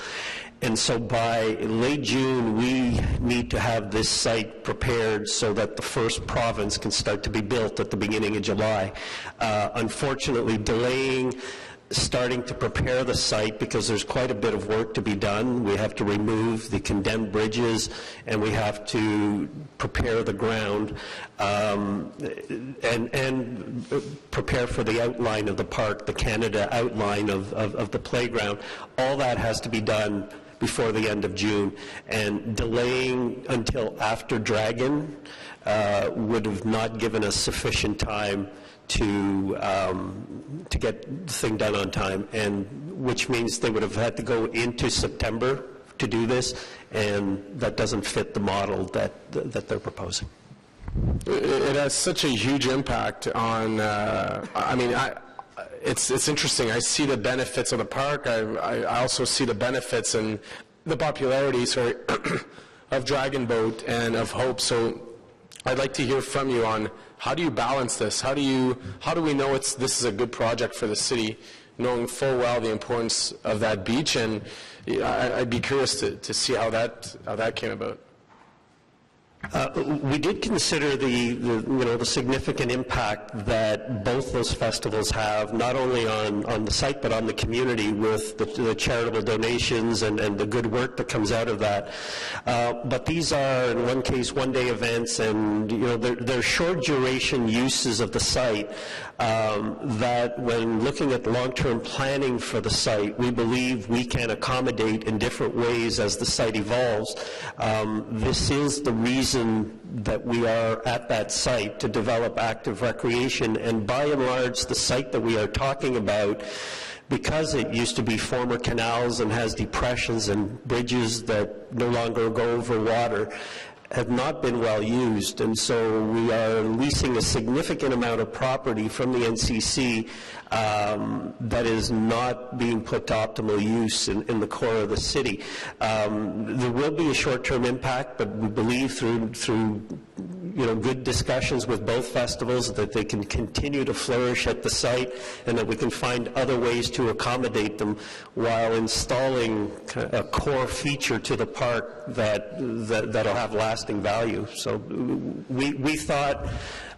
And so by late June, we need to have this site prepared so that the first province can start to be built at the beginning of July. Unfortunately, delaying starting to prepare the site because there's quite a bit of work to be done. We have to remove the condemned bridges and we have to prepare the ground and prepare for the outline of the park, the Canada outline of the playground. All that has to be done before the end of June, and delaying until after Dragon would have not given us sufficient time to get the thing done on time, and which means they would have had to go into September to do this, and that doesn't fit the model that they're proposing. It has such a huge impact on, it's interesting. I see the benefits of the park. I also see the benefits and the popularity, of Dragon Boat and of Hope. So I'd like to hear from you on how do you balance this? How do we know this is a good project for the city, knowing full well the importance of that beach? And I'd be curious to see how that came about. We did consider the significant impact that both those festivals have, not only on the site but on the community, with the charitable donations and the good work that comes out of that. But these are, in one case, one-day events, and they're short duration uses of the site. That when looking at long-term planning for the site, we believe we can accommodate in different ways as the site evolves. This is the reason that we are at that site, to develop active recreation, and by and large the site that we are talking about, because it used to be former canals and has depressions and bridges that no longer go over water, have not been well used, and so we are leasing a significant amount of property from the NCC that is not being put to optimal use in the core of the city. There will be a short-term impact, but we believe through good discussions with both festivals that they can continue to flourish at the site, and that we can find other ways to accommodate them while installing a core feature to the park that'll have lasting value. So we thought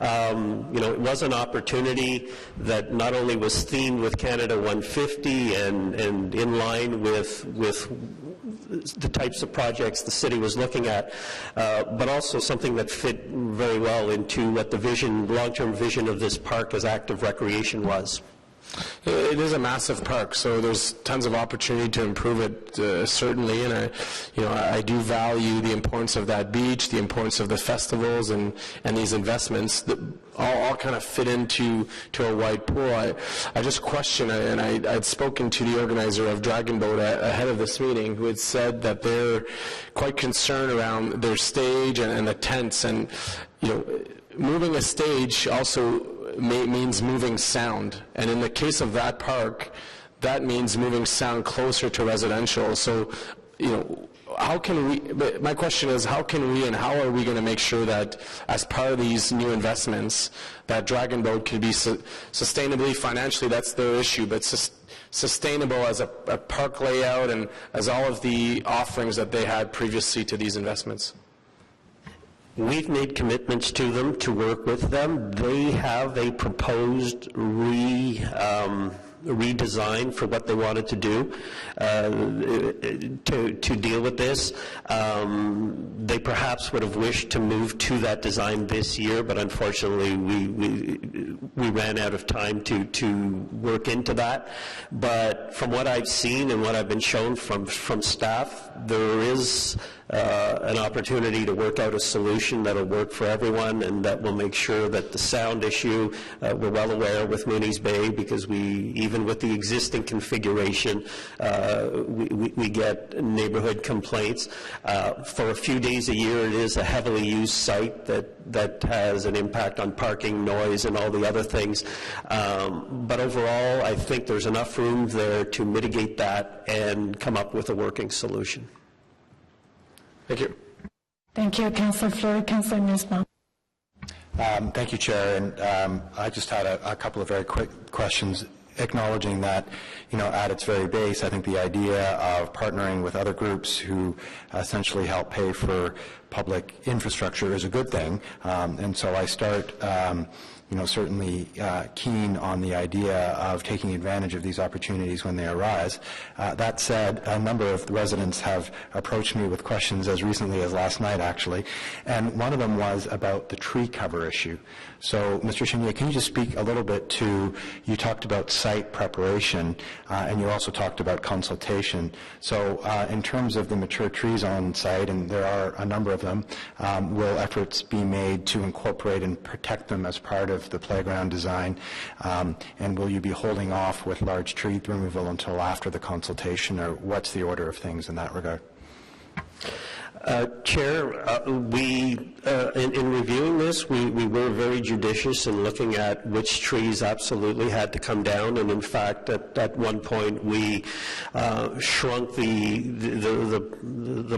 it was an opportunity that not only was themed with Canada 150 and in line with the types of projects the city was looking at, but also something that fit very well into what the long-term vision of this park as active recreation was. It is a massive park, so there's tons of opportunity to improve it, certainly, and I do value the importance of that beach, the importance of the festivals, and these investments that all kind of fit into a wide pool. I just question, and I'd spoken to the organizer of Dragon Boat ahead of this meeting, who had said that they're quite concerned around their stage and the tents, and moving a stage also means moving sound, and in the case of that park, that means moving sound closer to residential. So, how can we, my question is, how can we and how are we going to make sure that as part of these new investments, that Dragon Boat can be sustainably, financially, that's their issue, but sustainable as a park layout and as all of the offerings that they had previously to these investments? We've made commitments to them to work with them. They have a proposed redesign for what they wanted to do to deal with this. They perhaps would have wished to move to that design this year, but unfortunately we ran out of time to work into that. But from what I've seen and what I've been shown from staff, there is an opportunity to work out a solution that will work for everyone and that will make sure that the sound issue, we're well aware with Mooney's Bay, because even with the existing configuration, we get neighborhood complaints. For a few days a year, it is a heavily used site that has an impact on parking, noise, and all the other things. But overall, I think there's enough room there to mitigate that and come up with a working solution. Thank you. Thank you, Councillor Fleury. Councillor Nussbaum. Thank you, Chair. And I just had a couple of very quick questions, acknowledging that, at its very base, I think the idea of partnering with other groups who essentially help pay for public infrastructure is a good thing. And so I start certainly keen on the idea of taking advantage of these opportunities when they arise. That said, a number of the residents have approached me with questions as recently as last night, actually, and one of them was about the tree cover issue. So, Mr. Chenier, can you just speak a little bit to, you talked about site preparation, and you also talked about consultation. So, in terms of the mature trees on site, and there are a number of them, will efforts be made to incorporate and protect them as part of the playground design, and will you be holding off with large tree removal until after the consultation, or what's the order of things in that regard? Chair, in reviewing this, we were very judicious in looking at which trees absolutely had to come down, and in fact, at one point, we shrunk the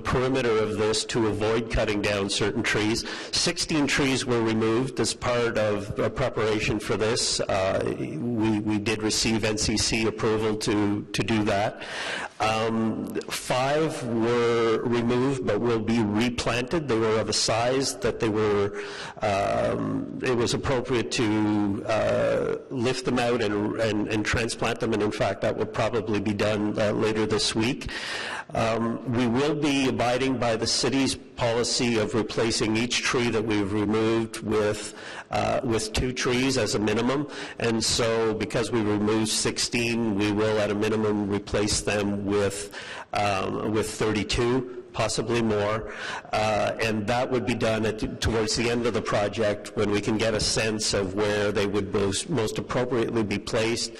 perimeter of this to avoid cutting down certain trees. 16 trees were removed as part of preparation for this. We did receive NCC approval to do that. 5 were removed, but will be replanted. They were of a size that they were, it was appropriate to lift them out and transplant them, and in fact that will probably be done later this week. We will be abiding by the city's policy of replacing each tree that we've removed with 2 trees as a minimum, and so because we removed 16, we will at a minimum replace them with 32. Possibly more, and that would be done towards the end of the project when we can get a sense of where they would most appropriately be placed.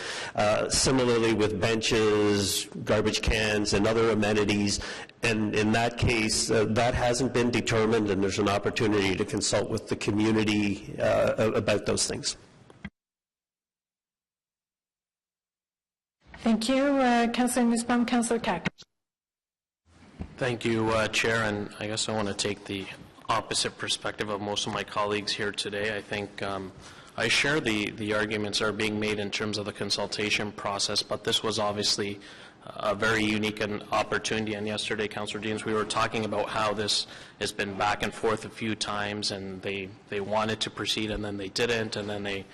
Similarly with benches, garbage cans, and other amenities, and in that case, that hasn't been determined, and there's an opportunity to consult with the community about those things. Thank you, Councillor Nussbaum. Councillor Cack. Thank you, Chair, and I guess I want to take the opposite perspective of most of my colleagues here today. I think I share the arguments that are being made in terms of the consultation process, but this was obviously a very unique opportunity, and yesterday, Councillor Deans, we were talking about how this has been back and forth a few times, and they wanted to proceed, and then they didn't, and then they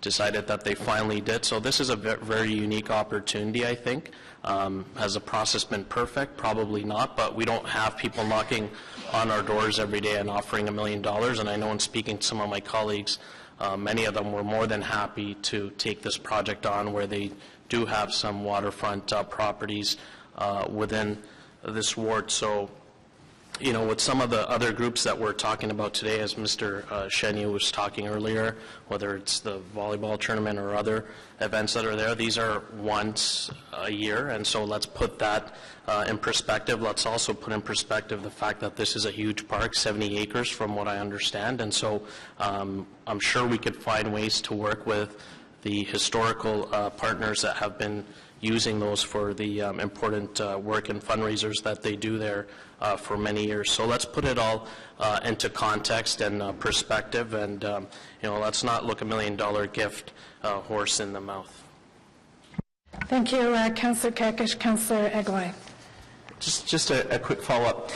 decided that they finally did. So this is a very unique opportunity, I think. Has the process been perfect? Probably not, but we don't have people knocking on our doors every day and offering $1 million, and I know in speaking to some of my colleagues many of them were more than happy to take this project on, where they do have some waterfront properties within this ward. So, you know, with some of the other groups that we're talking about today, as Mr. Chenier was talking earlier, whether it's the volleyball tournament or other events that are there, these are once a year, and so let's put that in perspective. Let's also put in perspective the fact that this is a huge park, 70 acres from what I understand, and so I'm sure we could find ways to work with the historical partners that have been using those for the important work and fundraisers that they do there for many years. So let's put it all into context and perspective, and you know, let's not look $1 million gift horse in the mouth. Thank you, Councillor Kakish. Councillor Egloy. Just a quick follow-up.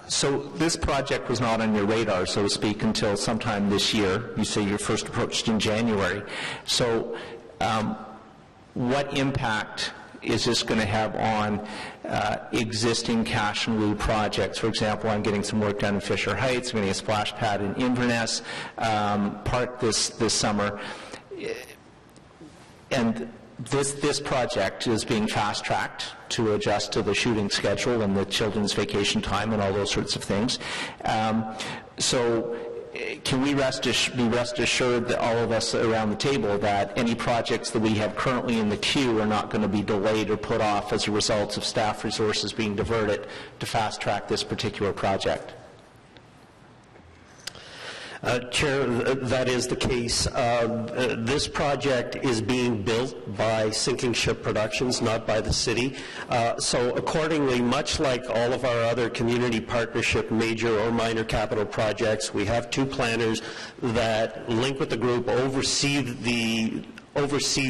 So this project was not on your radar, so to speak, until sometime this year. You say you first approached in January. So what impact is this going to have on existing cash and lieu projects? For example, I'm getting some work done in Fisher Heights, I'm getting a splash pad in Inverness Park this summer. And this project is being fast-tracked to adjust to the shooting schedule and the children's vacation time and all those sorts of things. So can we be rest assured that all of us around the table that any projects that we have currently in the queue are not going to be delayed or put off as a result of staff resources being diverted to fast-track this particular project? Chair, that is the case. This project is being built by Sinking Ship Productions, not by the city. So accordingly, much like all of our other community partnership major or minor capital projects, we have two planners that link with the group, oversee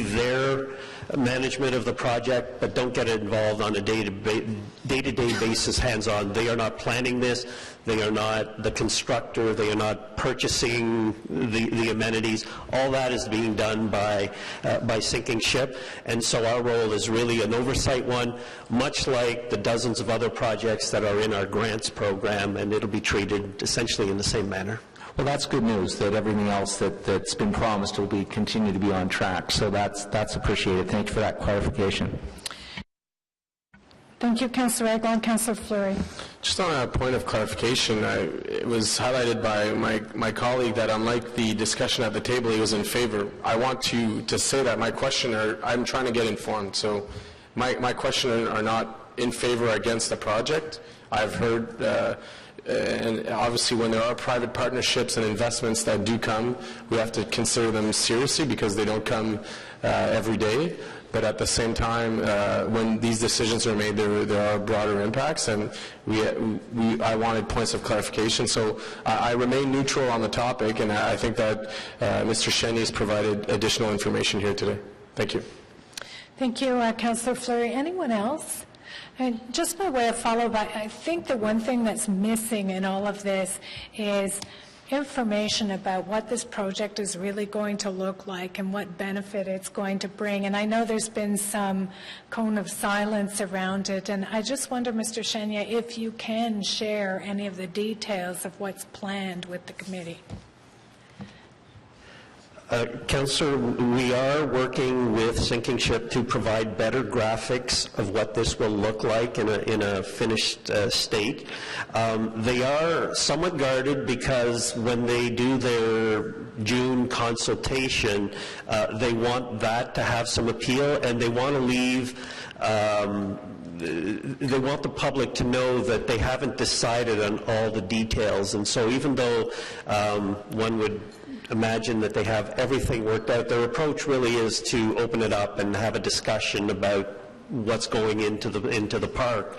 their management of the project, but don't get involved on a day-to-day basis hands-on. They are not planning this. They are not the constructor. They are not purchasing the amenities. All that is being done by Sinking Ship, and so our role is really an oversight one, much like the dozens of other projects that are in our grants program, and it'll be treated essentially in the same manner. Well, that's good news that everything else that's been promised will continue to be on track. So that's appreciated. Thank you for that clarification. Thank you, Councillor Eglon. Councillor Fleury. Just on a point of clarification, it was highlighted by my colleague that unlike the discussion at the table, he was in favor. I want to say that my questioner, I'm trying to get informed. So my questioner are not in favor or against the project. I've heard and obviously when there are private partnerships and investments that do come, we have to consider them seriously because they don't come every day. But at the same time, when these decisions are made, there are broader impacts, and I wanted points of clarification. So I remain neutral on the topic, and I think that Mr. Chenier has provided additional information here today. Thank you. Thank you, Councillor Fleury. Anyone else? And just by way of follow-up, I think the one thing that's missing in all of this is information about what this project is really going to look like and what benefit it's going to bring. And I know there's been some cone of silence around it, and I just wonder, Mr. Chenier, if you can share any of the details of what's planned with the committee. Councillor, we are working with Sinking Ship to provide better graphics of what this will look like in a finished state. They are somewhat guarded because when they do their June consultation, they want that to have some appeal, and they want to leave they want the public to know that they haven't decided on all the details. And so even though one would imagine that they have everything worked out, their approach really is to open it up and have a discussion about what's going into the park.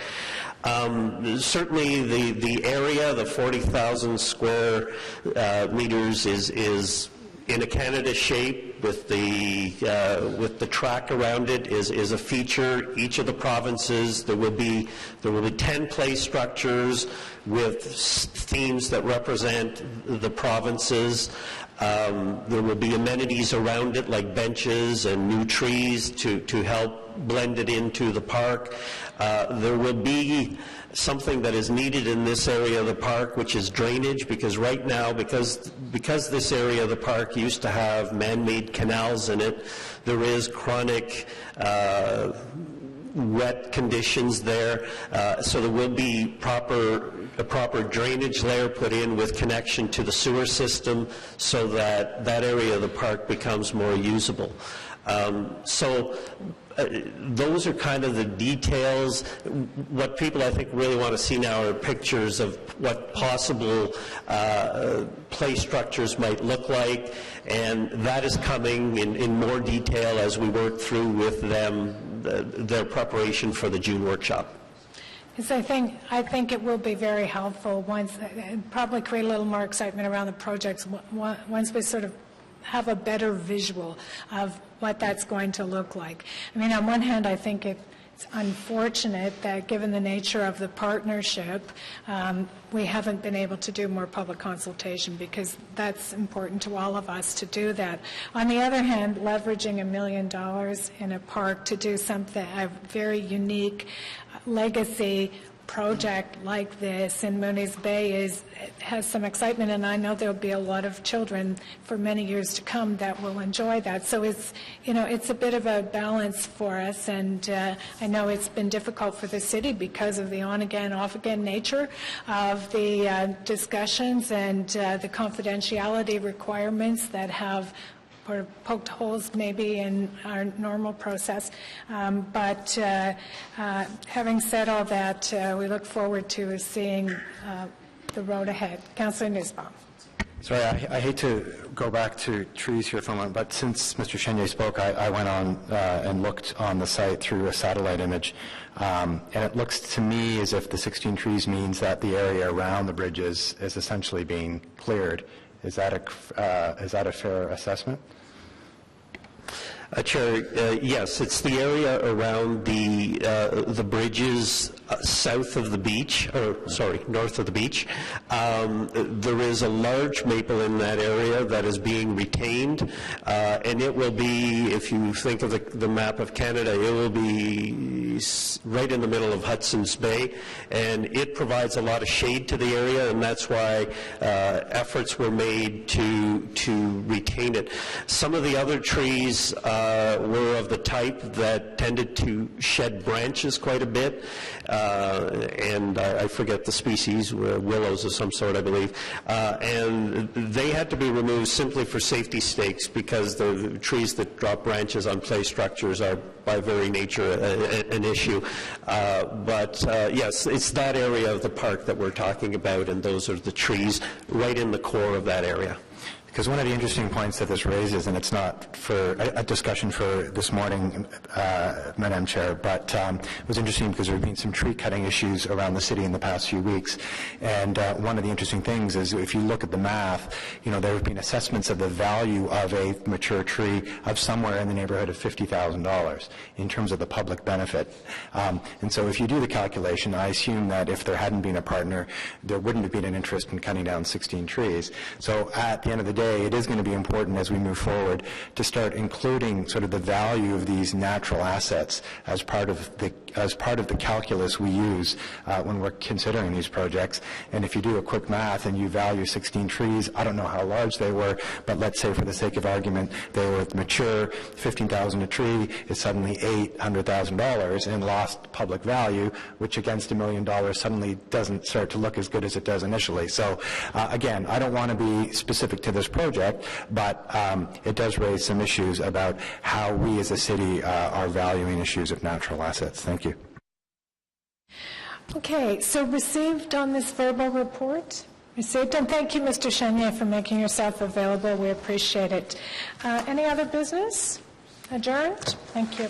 Certainly the area, the 40,000 square meters is in a Canada shape with the track around it is a feature. Each of the provinces, there will be 10 play structures with themes that represent the provinces. There will be amenities around it like benches and new trees to help blend it into the park. There will be something that is needed in this area of the park, which is drainage, because right now, because this area of the park used to have man-made canals in it, there is chronic wet conditions there, so there will be a proper drainage layer put in with connection to the sewer system so that that area of the park becomes more usable. Those are kind of the details. What people, I think, really want to see now are pictures of what possible play structures might look like, and that is coming in more detail as we work through with them their preparation for the June workshop. Because I think it will be very helpful once, and probably create a little more excitement around the projects once we sort of have a better visual of what that's going to look like. I mean, on one hand, I think it's unfortunate that given the nature of the partnership, we haven't been able to do more public consultation, because that's important to all of us to do that. On the other hand, leveraging $1 million in a park to do something, a very unique legacy project like this in Mooney's Bay has some excitement, and I know there'll be a lot of children for many years to come that will enjoy that. So it's a bit of a balance for us, and I know it's been difficult for the city because of the on-again, off-again nature of the discussions and the confidentiality requirements that have or poked holes maybe in our normal process. But having said all that, we look forward to seeing the road ahead. Councillor Nussbaum. Sorry, I hate to go back to trees here for a moment, but since Mr. Chenier spoke, I went on and looked on the site through a satellite image, and it looks to me as if the 16 trees means that the area around the bridges is essentially being cleared. Is that a fair assessment? Chair, yes, it's the area around the bridges south of the beach, or sorry, north of the beach. There is a large maple in that area that is being retained, and it will be, if you think of the map of Canada, it will be right in the middle of Hudson's Bay, and it provides a lot of shade to the area, and that's why efforts were made to retain it. Some of the other trees were of the type that tended to shed branches quite a bit, and I forget the species, willows of some sort, I believe, and they had to be removed simply for safety stakes, because the trees that drop branches on play structures are by very nature an issue. But yes, it's that area of the park that we're talking about, and those are the trees right in the core of that area. Because one of the interesting points that this raises, and it's not for a discussion for this morning, Madam Chair, but it was interesting because there have been some tree cutting issues around the city in the past few weeks. And one of the interesting things is, if you look at the math, there have been assessments of the value of a mature tree of somewhere in the neighborhood of $50,000 in terms of the public benefit. And so if you do the calculation, I assume that if there hadn't been a partner, there wouldn't have been an interest in cutting down 16 trees. So at the end of the day, it is going to be important as we move forward to start including sort of the value of these natural assets as part of the calculus we use when we're considering these projects. And if you do a quick math and you value 16 trees, I don't know how large they were, but let's say for the sake of argument they were mature, $15,000 a tree is suddenly $800,000 in lost public value, which against $1 million suddenly doesn't start to look as good as it does initially. So again, I don't want to be specific to this project, but it does raise some issues about how we as a city are valuing issues of natural assets. Thank you. Okay, so received on this verbal report? Received, and thank you, Mr. Chenier, for making yourself available. We appreciate it. Any other business? Adjourned? Thank you.